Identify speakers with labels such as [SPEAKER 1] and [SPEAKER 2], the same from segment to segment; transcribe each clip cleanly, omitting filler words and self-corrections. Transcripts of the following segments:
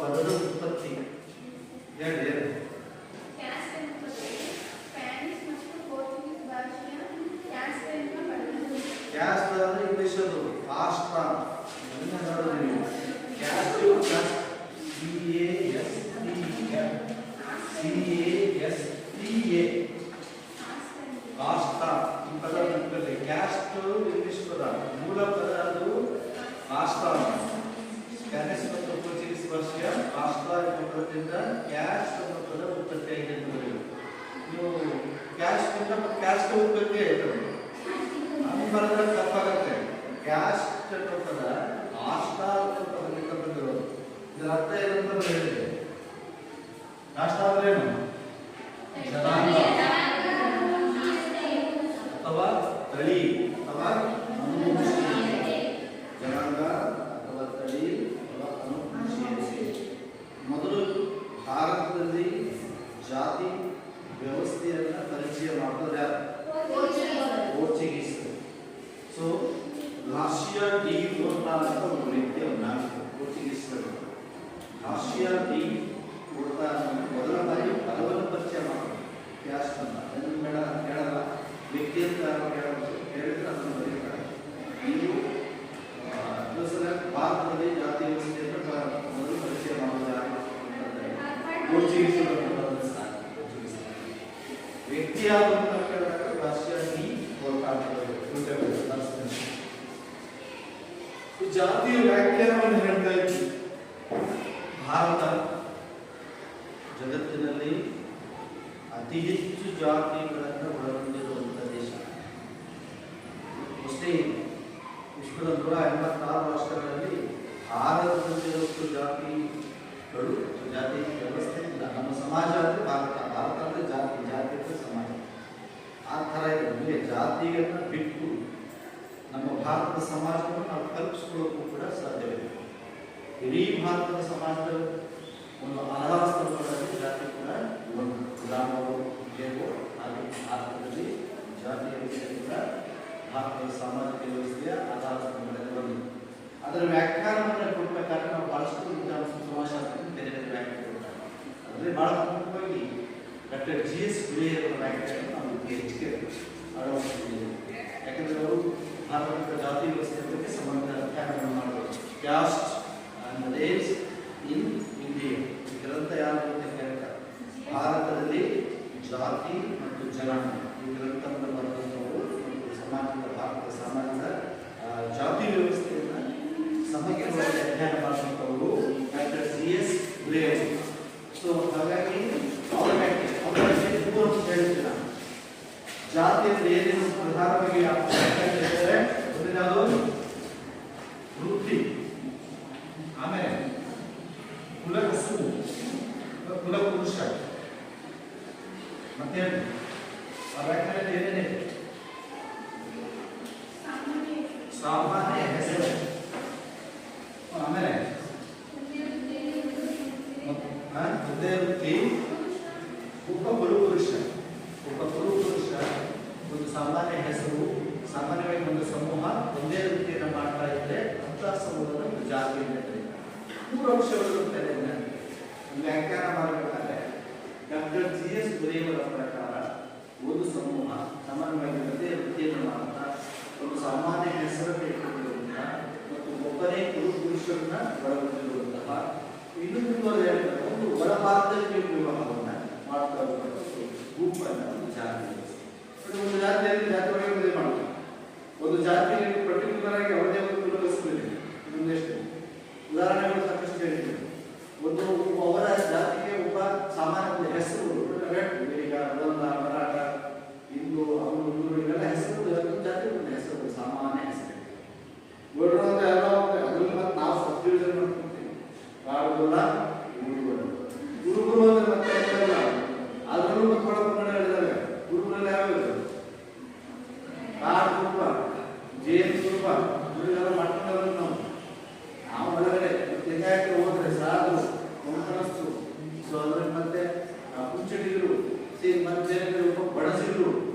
[SPEAKER 1] ಪದದ ಉತ್ಪತ್ತಿ ಹೇಳಿ.
[SPEAKER 2] ಕ್ಯಾಸ್ಟ್ ಎನ್ನುವುದು ಸ್ಪ್ಯಾನಿಷ್ ಮತ್ತು ಪೋರ್ಚುಗೀಸ್ ಭಾಷೆಯ ಕ್ಯಾಸ್ಟ್ ಎನ್ನುವ ಪದದಿಂದ
[SPEAKER 1] ಕ್ಯಾಸ್ಟ್ ಅಂದ್ರೆ ಇಂಗ್ಲಿಷ್ ಅದು ಕಾಸ್ಟ್ ಅಂತ ನೋಡಿದ್ರಿ. ಕ್ಯಾಸ್ಟ್ CASTA ಕಾಸ್ಟ್ ಈ ಪದ ನೆನಪಿರಲಿ. ಕ್ಯಾಸ್ಟ್ ಇಂಗ್ಲಿಷ್ ಪದ, ಮೂಲ ಪದ ಅದು ಕಾಸ್ಟ್. ಸ್ಪ್ಯಾನಿಷ್ ಮತ್ತು ಪೋರ್ಚುಗೀಸ್ ಭಾಷೆಯ ಕಾಸ್ಟ್ ಎಂಬ ಪದದಿಂದ ಕ್ಯಾಸ್ಟ್ ಎಂಬ ಪದ ಉತ್ಪತ್ತಿಯಾಗಿದೆ ಅಂತ ಬರೆಯುವುದು. ನೀವು ಕ್ಯಾಸ್ಟ್ ಕ್ಯಾಸ್ಟ್ ಉತ್ಪತ್ತಿ ಆಯಿತು ಹಂಗೆ ಬರೆದ್ರೆ ತಪ್ಪಾಗುತ್ತೆ. ಕ್ಯಾಸ್ಟ್ ಅನ್ನೋ ಪದ ಕಾಷ್ಟ ಅನ್ನೋ ಪದದಿಂದ ಬಂದಿರೋದು. ಇದರ ಅರ್ಥ ಏನಂತ ಹೇಳಿದೆ. ಕಾಷ್ಟ ಅಂದ್ರೆ ಏನು? ಜನಾಂಗ ಅಥವಾ ತಳಿ ಅಥವಾ ಅನುವಂಶೀಯತೆ. ಜನಾಂಗ ಅಥವಾ ತಳಿ ಅಥವಾ ಅನುವಂಶೀಯತೆ. ಮೊದಲು ಭಾರತದಲ್ಲಿ ಜಾತಿ ವ್ಯವಸ್ಥೆಯನ್ನು ಪರಿಚಯ ಮಾಡಿದ್ರೆ ಪೋರ್ಚುಗೀಸರು. ಸೊ ಲಾರ್ಸಿಯಾ ಡಿ ಓರ್ಟಾ ಅಂತ ಒಂದು ವ್ಯಕ್ತಿ ಅವ್ರನ್ನ ಪೋರ್ಚುಗೀಸರು ಲಾರ್ಸಿಯಾ ಡಿ ಓರ್ಟಾ ಮೊದಲ ಬಾರಿ ಪದವನ್ನು ಪರಿಚಯ ಮಾಡೋದು ಕ್ಯಾಸ್ಟ್ ಅಂತ. ಅದನ್ನು ಬೇಡ ಕೇಳಲ್ಲ, ವ್ಯಕ್ತಿ ಅಂತ ಹೇಳಿದ್ರೆ ಅದನ್ನು ಬರೀತಾರೆ. ಇದು ಭಾರತದಲ್ಲಿ ಜಾತಿ ವ್ಯವಸ್ಥೆಯನ್ನು ಮೊದಲು ಪರಿಚಯ ಮಾಡೋದು ಯಾರು ಅಂತಂದರೆ ಪೋರ್ಚುಗೀಸರು. ವ್ಯಕ್ತಿ ಯಾರು ಅಂತ ಕೇಳಿದಾಗ ರಾಷ್ಟ್ರೀಯ ಡಿ ಓರ್ಟಾ ಜಾತಿಯ ವ್ಯಾಖ್ಯಾನವನ್ನು ಹೇಳ್ತಾ ಇತ್ತು. ಭಾರತ ಜಗತ್ತಿನಲ್ಲಿ ಅತಿ ಹೆಚ್ಚು ಜಾತಿಗಳನ್ನು ಒಳಗೊಂಡಿರುವಂಥ ದೇಶ. ಅಷ್ಟೇ ವಿಶ್ವದ 186 ರಾಷ್ಟ್ರಗಳಲ್ಲಿ ಭಾರತದಲ್ಲಿರುವಷ್ಟು ಜಾತಿಗಳು, ಜಾತಿ ವ್ಯವಸ್ಥೆ ಇಲ್ಲ. ನಮ್ಮ ಸಮಾಜ ಅಂದರೆ ಭಾರತ ಅಂದರೆ ಜಾತಿ ಅಂದರೆ ಸಮಾಜ. ಆ ಥರ ಇದೆ. ಜಾತಿಯನ್ನು ಬಿಟ್ಟು ನಮ್ಮ ಭಾರತದ ಸಮಾಜವನ್ನು ನಾವು ಕಲ್ಪಿಸ್ಕೊಳ್ಳೋಕ್ಕೂ ಕೂಡ ಸಾಧ್ಯವಿದೆ. ಇಡೀ ಭಾರತದ ಸಮಾಜದ ಒಂದು ಆಧಾರ ಸ್ತಂಭಗಳಲ್ಲಿ ಜಾತಿ ಕೂಡ ಒಂದು ಗ್ರಾಮವು ಹೇಗೋ ಹಾಗೆ ಭಾರತದಲ್ಲಿ ಜಾತಿ ವ್ಯವಸ್ಥೆ ಕೂಡ ಭಾರತದ ಸಾಮಾಜಿಕ ವ್ಯವಸ್ಥೆಯ ಆಧಾರ ಸ್ತಂಭಗಳಲ್ಲಿ ಒಂದು. ಅದರ ವ್ಯಾಖ್ಯಾನವನ್ನು ಕೊಡಬೇಕಾದ್ರೆ ನಾವು ಭಾಳಷ್ಟು ಸಮಾಜಶಾಸ್ತ್ರದಲ್ಲಿ ಬೇರೆ ಬೇರೆ ವ್ಯಾಖ್ಯಾನ ಕೊಡ್ತಾರೆ. ಅದರಲ್ಲಿ ಭಾಳ ಪ್ರಮುಖವಾಗಿ ಡಾಕ್ಟರ್ GS ಗುಲೇರಿಯರ್ ಅವರ ವ್ಯಾಖ್ಯಾನ ನಾವು ಹೆಚ್ಚಿಗೆ ಅಳವಡಿಸಿದ್ದೀವಿ. ಯಾಕಂದರೆ ಅವರು ಭಾರತದ ಜಾತಿ ವ್ಯವಸ್ಥೆ ಬಗ್ಗೆ ಸಂಬಂಧ ವ್ಯಾಖ್ಯಾನವನ್ನು ಮಾಡಬಹುದು. Caste and race in India ಈ ಗ್ರಂಥ ಯಾರು ಅಂತ ಕೇಳ್ತಾರೆ. ಭಾರತದಲ್ಲಿ ಜಾತಿ ಮತ್ತು ಜನಾಂಗ ಈ ಗ್ರಂಥವನ್ನು ಬರೆದಂಥವರು ಮತ್ತು ಸಮಾಜದ ಭಾರತದ ಸಮಾಜದ ಜಾತಿ ವ್ಯವಸ್ಥೆಯನ್ನು ಸಮಗ್ರವಾಗಿ ಅಧ್ಯಯನ ಮಾಡುವಂಥವರು ಡಾಕ್ಟರ್ GS ಗುಲೇರಿಯರ್. ಸೊ ಹಾಗಾಗಿ ಅವರ ಹೇಳ್ತೀರ ಜಾತಿ ಅಂದರೆ ಏನೇನು ಪ್ರಧಾನವಾಗಿ ಹೇಳ್ತಾರೆ. ಮೊದಲನೇದು ವೃತ್ತಿ, ಆಮೇಲೆ ಕುಲಕಸು ಕುಲಪುರುಷ, ಮತ್ತೆ ವ್ಯಾಖ್ಯಾನದಲ್ಲಿ ಏನೇನಿದೆ? ಸಾಮಾನ್ಯ ಹೆಸರು, ಆಮೇಲೆ ಹುದ್ದೆ ವೃತ್ತಿ, ಉಪಕುಲಪುರುಷ ಒಂದು ಸಾಮಾನ್ಯ ಹೆಸರು. ಸಾಮಾನ್ಯವಾಗಿ ಒಂದು ಸಮೂಹ ಒಂದೇ ವೃತ್ತಿಯನ್ನು ಮಾಡ್ತಾ ಇದ್ದರೆ ಅಂತಹ ಸಮೂಹದ ಒಂದು ಜಾತಿ ಅಂತ ಕರೀತಾರೆ. 3 ಅಂಶಗಳು ವ್ಯಾಖ್ಯಾನ ಮಾಡಬೇಕಾದ್ರೆ ಡಾಕ್ಟರ್ GS ಗುಲೇರಿಯರ್ ಅವರ ಪ್ರಕಾರ ಒಂದು ಸಮೂಹ ಸಾಮಾನ್ಯವಾಗಿ ಒಂದೇ ವೃತ್ತಿಯನ್ನು ಮಾಡ್ತಾ ಒಂದು ಸಾಮಾನ್ಯ ಹೆಸರನ್ನು ಇಟ್ಟುಕೊಂಡಿರುವಂತಹ ಮತ್ತು ಒಬ್ಬನೇ ಕುಲಪುರುಷರನ್ನ ಒಳಗೊಂಡಿರುವಂತಹ ಇನ್ನೊಂದು ಒಂದು ಒಳಭಾಗದಲ್ಲಿ ವಿವಾಹವನ್ನು ಮಾಡ್ತಾ ಇರುವಂತಹ ಗುಂಪನ್ನು ಒಂದು ಜಾತಿ. ಒಂದು ಜಾತಿಯಲ್ಲಿ ಜಾತಿ ಒಳಗೆ ಮದುವೆ ಮಾಡ್ತಾರೆ. ಒಂದು ಜಾತಿಯಲ್ಲಿ ಪರ್ಟಿಕ್ಯುಲರ್ ಆಗಿ ಅವರದೇ ಒಂದು ಕುಲಕಸುವಿದೆ. ಇನ್ನೊಂದೆಷ್ಟು ಉದಾಹರಣೆಗಳು ಸಾಕಷ್ಟು ಹೇಳ್ತೀವಿ. ಒಂದು ಅವರ ಜಾತಿಗೆ ಒಬ್ಬ ಸಾಮಾನ್ಯ ಒಂದು ಹೆಸರು ಈಗ ಮರಾಠ, ಹಿಂದೂ, ಅವನು ಇವೆಲ್ಲ ಹೆಸರು ಜಾತಿ ಒಂದು ಹೆಸರು ಸಾಮಾನ್ಯ ಹೆಸರು. ಎಲ್ಲ ಅದ್ರಲ್ಲಿ ಮತ್ತೆ ನಾವು ಸಬ್ ಡಿವಿಷನ್ ಮಾಡ್ಕೊತೀವಿ. ಕಾಡುಗೊಲ್ಲ, ಗುರುಗುರು ಅಂದ್ರೆ ಮತ್ತೆ ಅದರಲ್ಲೂ ಮತ್ತೆ ಒಳಗೊಂಡ ಹೇಳಿದ್ದಾರೆ. ಗುರುಗಳಲ್ಲಿ ಯಾವ್ಯಾವ ಕಾಡು ಕುರುಬ, ಜೇನು ಕುರುಬ ಇವರೆಲ್ಲ ಮಾಡ್ಕೊಂಡವ್ರು ನಾವು ಒಳಗಡೆ ಲಿಂಗಾಯತರು ಹೋದ್ರೆ ಸಾಧು ಕೊಂಕಣಸ್ತು. ಸೊ ಅದ್ರಲ್ಲಿ ಮತ್ತೆ ಕುಂಚಡಿಗರು, ಮತ್ತೆ ಬಡಸಿಗರು,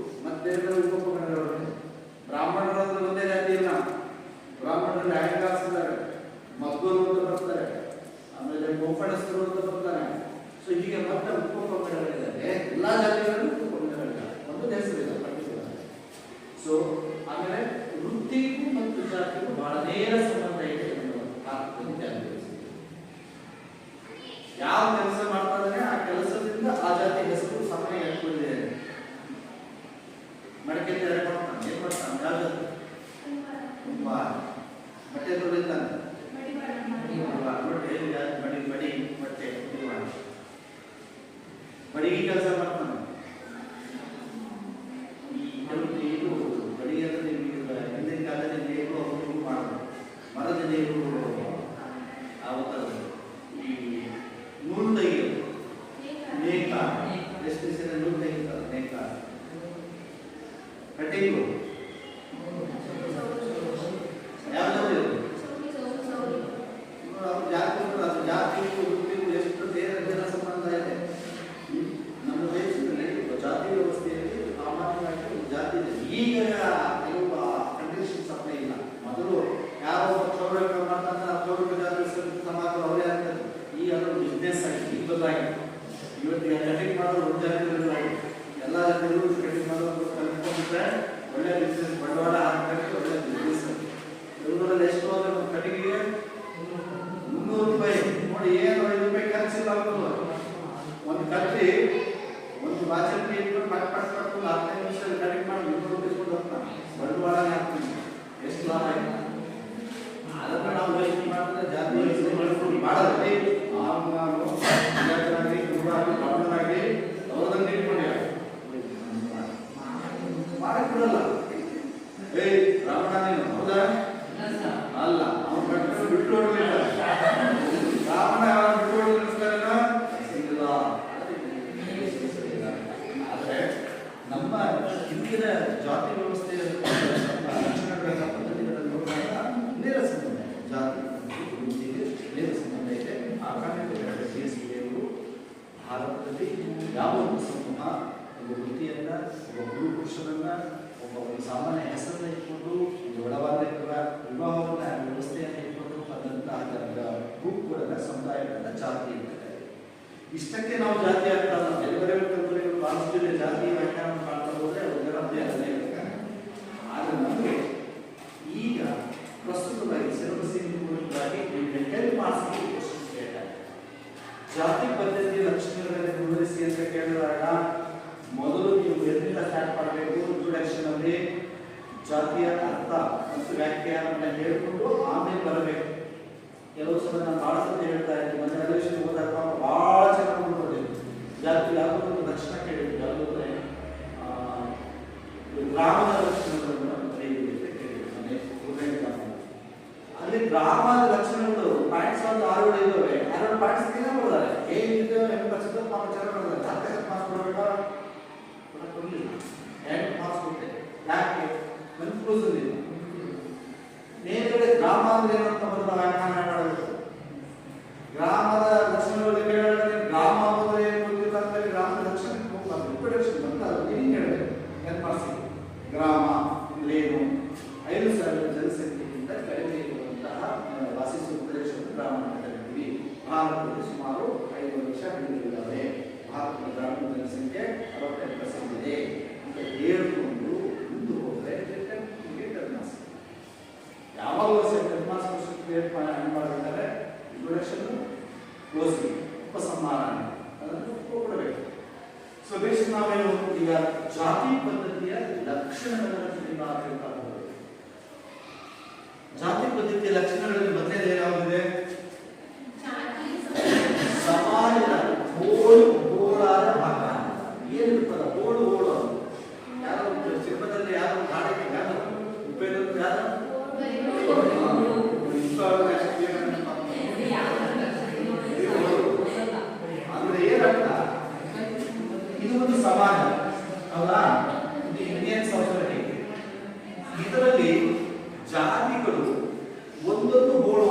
[SPEAKER 1] ಮತ್ತೆ ಉಪಕರಣಗಳು. ಬ್ರಾಹ್ಮಣರು ಒಂದೇ ಜಾತಿ ಇಲ್ಲ. ಬ್ರಾಹ್ಮಣರಲ್ಲಿ ಆಯಂಗಾಸ್ ಇದ್ದಾರೆ, ಮದ್ದೂರು ಅಂತ ಬರ್ತಾರೆ, ಆಮೇಲೆ ಗೋಪಣಸ್ಥರು ಅಂತ ಬರ್ತಾನೆ. ಸೊ ಹೀಗೆ ಮತ್ತೆ ಉಪಪಂಗಡಗಳಿದ್ದಾರೆ, ಎಲ್ಲಾ ಜಾತಿಗಳಲ್ಲೂ ಉಪಪಂಗಡಗಳಿಲ್ಲ, ಒಂದು ಹೆಸರಿಲ್ಲ ಪರ್ಟಿಕ್ಯುಲರ್. ಸೊ ಆಮೇಲೆ ವೃತ್ತಿಗೂ ಮತ್ತು ಜಾತಿಗೂ ಬಹಳ ನೇರ ಸಂಬಂಧ ಇದೆ ಯಾವ ಕೆಲಸ ಮಾಡ್ತಾ ಇದ್ದಾನೆ ಆ ಕೆಲಸದಿಂದ ಆ ಜಾತಿ ಹೆಸರು ಸಮಯ ಇಟ್ಕೊಂಡಿದೆ. ಮಡಿಕೆ ತಯಾರು ಮಾಡ್ತಾನೆ, ಏನ್ ಮಾಡ್ತಾನೆ, ಯಾವ ಜಾತಿ ಬಟ್ಟೆ ತೊಳಿತಾನೆ, ಬಡಿಗೆ ಕೆಲಸ ಮಾಡ್ತಾನೆ. ಇದು ಬಡಿ ಅಂದ್ರೆ ಹಿಂದಿನ ಕಾಲದಲ್ಲಿ ನೇರು ಮಾಡೋದು, ಮರದ ನೇರು ಆವತ್ತಲ್ಲ. ಈ ನೂಲು ತೆಗೆಯೋದು ನೇಕ, ಎಷ್ಟು ದಿವಸ ನೂಲು ತೆಗಿತಾರೆ ನೇಕ. ಕಟ್ಟಿಂಗು ಯಾವ್ದು ಜಾತಿಗೂ ವೃತ್ತಿಗೂ ಎಷ್ಟು ನೇರ ಸಂಬಂಧ ಇದೆ. ನಮ್ಮ ದೇಶದಲ್ಲಿ ಜಾತಿ ವ್ಯವಸ್ಥೆಯಲ್ಲಿ ಸಾಮಾನ್ಯವಾಗಿ ಜಾತಿ ಇದೆ. ಈಗ ಕೆಲವು ಕಂಡೀಷನ್ಸ್ ಅಪ್ಲೈ ಇಲ್ಲ. ಮೊದಲು ಯಾರೋ ಚೌಡಕ ಮಾಡ್ತಾರೆ, ಚೌಡಕ ಜಾತಿ ಸಮಾಜ ಅವರೇ ಆಗ್ತಾರೆ. ಈಗ ಅದೊಂದು ಬಿಸ್ನೆಸ್ ಆಗಿದೆ, ಈಗ ಬದಲಾಗಿದೆ. ಇವತ್ತಿಗೆ ಕಟಿಂಗ್ ಮಾಡೋದು ಒಂದು ಜಾತಿಗಳು ಎಲ್ಲ ಜಾತಿಗಳು ಕಟಿಂಗ್ ಮಾಡೋದು ಕಲ್ತ್ಕೊಂಡ್ರೆ ಒಳ್ಳೆ ಬಿಸ್ನೆಸ್, ಬಂಡವಾಳ ಹಾಕಬೇಕು, ಒಳ್ಳೆ ಬಿಸ್ನೆಸ್. ಬೆಂಗಳೂರಲ್ಲಿ ಎಷ್ಟು ಹೋದ್ರೆ ಒಂದು ಕಟಿಂಗಿಗೆ 300 ರೂಪಾಯಿ. ನೋಡಿ, ಏನು 5 ರೂಪಾಯಿ ಖರ್ಚಿಲ್ಲ. ಒಂದು ಕಟ್ಟಿ ಒಂದು ಬಾಚಲ್ಲಿ ಇಟ್ಕೊಂಡು ಪಟ್ ಪಟ್ ಪಟ್ಕೊಂಡು 15 ನಿಮಿಷದಲ್ಲಿ ಕಟಿಂಗ್ ಮಾಡಿ 200 ರೂಪಾಯಿ ಕೊಟ್ಟು ಹೋಗ್ತಾನೆ. ಬಂಡವಾಳನೇ ಹಾಕ್ತೀನಿ, ಎಷ್ಟು ಲಾಭ ಆಯ್ತು. ಅದನ್ನ ನಾವು ವೇಸ್ಟ್ ಮಾಡಿದ್ರೆ ಜಾತಿ ಮಾಡೋದ್ರಿ ಗಮನಾಗಿ ಅವ್ರದನ್ನ ಇಟ್ಕೊಂಡೆ ಮಾಡಕ್ ಬಿಡಲ್ಲ. ರಾಮಣ್ಣ ನೀನು ಹೌದಾ ಅಲ್ಲ, ಅವ್ನು ಕಟ್ಕೊಂಡು ಬಿಟ್ಟು ಹೊಡ್ಲಿಲ್ಲ. ರಾಮಣ್ಣ ಬಿಟ್ಟು ಹೊಡ್ಲಿಲ್ಲ. ಆದ್ರೆ ನಮ್ಮ ಹಿಂದಿನ ಜಾತಿ ವ್ಯವಸ್ಥೆಯ ಲಕ್ಷಣಗಳನ್ನ ಪದ್ಧತಿಗಳನ್ನು ನೋಡಿದಾಗ ನೇರ ಸಂಬಂಧ ಇದೆ. ಜಾತಿ ವೃತ್ತಿಗೆ ನೇರ ಸಂಬಂಧ ಇದೆ. ಆ ಕಾರಣಕ್ಕೆ ದೇಶಿಯವರು ಭಾರತದಲ್ಲಿ ಯಾವ ಒಂದು ಸಮೂಹ ಒಂದು ವೃತ್ತಿಯನ್ನ, ಒಬ್ಬ ಗುರು ಪುರುಷನನ್ನ, ಒಬ್ಬ ಸಾಮಾನ್ಯ ಹೆಸರನ್ನ ಇಟ್ಕೊಂಡು ಒಂದು ಒಳವಾದ ವಿವಾಹವನ್ನ ವ್ಯವಸ್ಥೆಯನ್ನು ಇಟ್ಕೊಂಡು ಬಂದಂತಹ ಗ್ರೂಪ್ಗಳನ್ನ, ಸಮುದಾಯಗಳನ್ನ ಜಾತಿ ಅಂತ ಕರೀತಾರೆ. ಇಷ್ಟಕ್ಕೆ ನಾವು ಜಾತಿ ಆಗ್ತಲ್ಲ. ಬೇರೆ ಬೇರೆ ಕಂಪನಿಗಳು ಭಾರತದಲ್ಲಿ ಜಾತಿ ವ್ಯಾಖ್ಯಾನ ಮಾಡ್ತಾ ಹೋದ್ರೆ ಒಂದರದ್ದೇ ಅದೇ ಇರುತ್ತೆ. ಆದ್ರೆ ನಮಗೆ ಈಗ ಪ್ರಸ್ತುತವಾಗಿ ಸಿಲೆಬಸ್ ಹೆಲ್ಪ್ ಮಾಡಿಸಿ ಜಾತಿ ಪದ್ಧತಿಯ ಲಕ್ಷಣಗಳನ್ನು ವಿವರಿಸಿ ಅಂತ ಕೇಳಿದಾಗ ಮೊದಲು ನೀವು ಎಲ್ಲಿಂದ ಸ್ಟಾರ್ಟ್ ಮಾಡಬೇಕು? ಇಂಟ್ರೊಡಕ್ಷನ್ ಅಲ್ಲಿ ಜಾತಿಯ ಅರ್ಥ ಮತ್ತು ವ್ಯಾಖ್ಯಾನವನ್ನು ಹೇಳಿಕೊಂಡು ಆಮೇಲೆ ಬರಬೇಕು. ಕೆಲವು ಸಲ ನಾನು ಬಹಳ ಸತಿ ಹೇಳ್ತಾ ಇದ್ದೀನಿ, ಮೊನ್ನೆ ಅಧಿವೇಶನ ಹೋದಾಗ ಬಹಳ ಚೆನ್ನಾಗಿ ನೋಡ್ಬೋದು. ಜಾತಿ ಯಾವುದೋ ಒಂದು ಲಕ್ಷಣ ಕೇಳಿದ್ರು, ಯಾವುದೋ ಗ್ರಾಮದ ಲಕ್ಷಣಗಳನ್ನು ಬರೆಯಿರಿ ಅಂತ ಕೇಳಿದ್ರು. ಅಲ್ಲಿ ಗ್ರಾಮದ ಲಕ್ಷಣಗಳು ಪಾಯಿಂಟ್ಸ್ ಒಂದು 6 ಇದ್ದಾವೆ. 6 ಪಾಯಿಂಟ್ಸ್ ಬರೋದಾರೆ ಹೇಗಿದೆ ಎಂಬ ಪಾಠಚಾರ ಬರೋದಾರೆ. 10 ಮಾರ್ಕ್ಸ್ ಕೊಡಬೇಕಾ? ಕೊಡಲಿಲ್ಲ, 2 ಮಾರ್ಕ್ಸ್ ಕೊಟ್ಟೆ. ಯಾಕೆ? ಕನ್ಫ್ಯೂಸನ್ ಇದೆ. ನೇರಳೆ ಗ್ರಾಮ ಅಂದ್ರೆ ಏನಂತ ಬರೋದ ವ್ಯಾಖ್ಯಾನ ಮಾಡಬೇಕು. ಗ್ರಾಮದ ಲಕ್ಷಣಗಳು ಕೇಳಿದ್ರೆ ಗ್ರಾಮ ಅಂದ್ರೆ ಏನು ಗೊತ್ತಿಲ್ಲ ಅಂತ ಗ್ರಾಮದ ಲಕ್ಷಣಕ್ಕೆ ಹೋಗ್ಬಾರ್ದು. ಇಂಟ್ರೊಡಕ್ಷನ್ ಅಂತ ಅದು ಮೀನಿಂಗ್ ಹೇಳಬೇಕು. ನೆನಪಾಸಿ ಗ್ರಾಮ ಏನು 5,000 ಜನಸಂಖ್ಯೆಗಿಂತ ಕಡಿಮೆ ಇರುವಂತಹ ವಾಸಿಸುವ ಪ್ರದೇಶವನ್ನು ಗ್ರಾಮ ಅಂತ ಕರಿತೀವಿ. ಭಾರತದಲ್ಲಿ ಸುಮಾರು 5 ಲಕ್ಷ ಹಳ್ಳಿಗಳಿದ್ದಾವೆ. ಭಾರತದ ಗ್ರಾಮೀಣ ಜನಸಂಖ್ಯೆ 62% ಇದೆ ಅಂತ ಹೇಳ್ಕೊಂಡು ಮುಂದೆ ಹೋದರೆ ಯಾವಾಗ ಮಾಡಬೇಕಾದ್ರೆ ಇಂಟ್ರೊಡಕ್ಷನ್, ಕ್ಲೋಸಿಂಗ್, ಉಪಸಂಹಾರ ಅದನ್ನು ಕೊಡಬೇಕು. ಸೊ ಬೇಸಿಕ್ ನಾವೇನು ಈಗ ಜಾತಿ ಪದ್ಧತಿಯ ಲಕ್ಷಣಗಳನ್ನು ತಿಳಿಯಬೇಕಾಗುತ್ತದೆ. ಜಾತಿ ಪದ್ಧತಿಯ ಲಕ್ಷಣಗಳಲ್ಲಿ ಮೊದಲನೇ ಯಾವುದಿದೆ? ಸಮಾಜದ ಗೋಳಾದ ಭಾಗ ಏನಿರ್ತದ ಗೋಳು ಯಾರು ಚಿತ್ರದಲ್ಲಿ ಯಾರು ಗಾಡಿಗೆ ಯಾರು ಉಪಯೋಗ ಯಾರು ಅಂದ್ರೆ ಏನಂತ ಇದು ಒಂದು ಸಮಾಜ ಹೌದಾ? Indian society. ಇದರಲ್ಲಿ ಜಾತಿಗಳು ಒಂದೊಂದು ಗೋಳು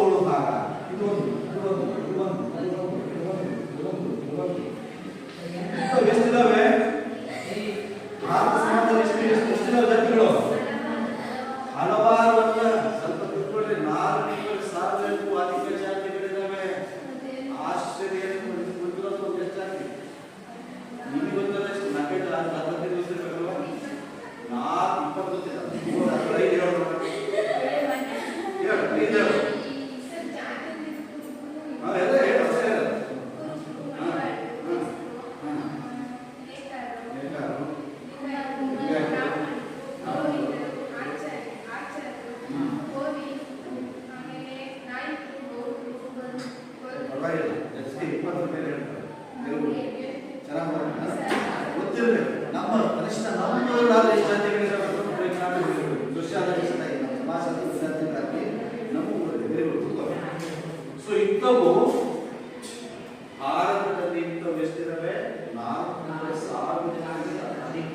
[SPEAKER 1] ಕನಿಷ್ಠ ನಮ್ಮೂರಾದ ಈ ಜಾತಿಗಳಿರೋ ಸೋಷಿಯಲ್ ಸಮಾಜದ ವಿದ್ಯಾರ್ಥಿಗಳಾಗಿ ನಮ್ಮ ಊರಲ್ಲಿ ಸೊ ಇಂಥವು ಭಾರತದಲ್ಲಿ ಇಂಥವು ಎಷ್ಟಿರವೆ 400,000 ಅಧಿಕ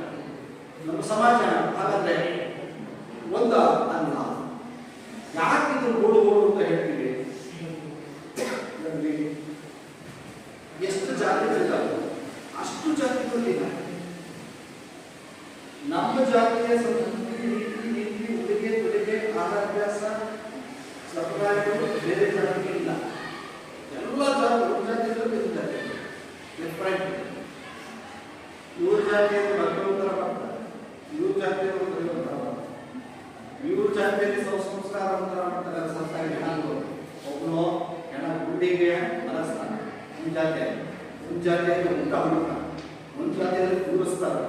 [SPEAKER 1] ನಮ್ಮ ಸಮಾಜ. ಹಾಗಾದ್ರೆ ಒಂದ ಅಲ್ಲ ಯಾಕೆ ಇದು ಓಡು ಅಂತ ಹೇಳ್ತೀವಿ? ಎಷ್ಟು ಜಾತಿಗಳಿದ್ದಾವೆ ಅಷ್ಟು ಜಾತಿಗಳಿಲ್ಲ. ನಮ್ಮ ಜಾತಿಯ ಸಂಸ್ಕೃತಿ ರೀತಿ ನೀತಿ ಉಡುಗೆ ತೊಡುಗೆ ಆಹಾರಾಭ್ಯಾಸ ಸಂಪ್ರದಾಯಗಳು ಬೇರೆ ಜಾತಿಗಳಿಲ್ಲ. ಎಲ್ಲ ಜಾತಿಗಳು ಇದ್ದಾರೆ. ಇವ್ರ ಜಾತಿಯಲ್ಲಿ ಮಕ್ಕಳೊಂಥರ ಮಾಡ್ತಾರೆ, ಇವ್ರ ಜಾತಿಯಲ್ಲಿ ಒಂಥರ ಮಾಡ್ತಾರೆ, ಇವ್ರ ಜಾತಿಯಲ್ಲಿ ಸಂಸ್ಕಾರ ಒಂಥರ ಮಾಡ್ತಾರೆ. ಸಂಸ್ಕಾರ ಒಬ್ಬನು ಹೆಣ ಗುಡ್ಡಿಗೆ ಮನಸ್ತಾನ, ಒಂದು ಜಾತಿಯಲ್ಲಿ ಊಟ ಹುಡುಕ, ಒಂದು ಜಾತಿಯಲ್ಲಿ ಕೂರಿಸ್ತಾರೆ,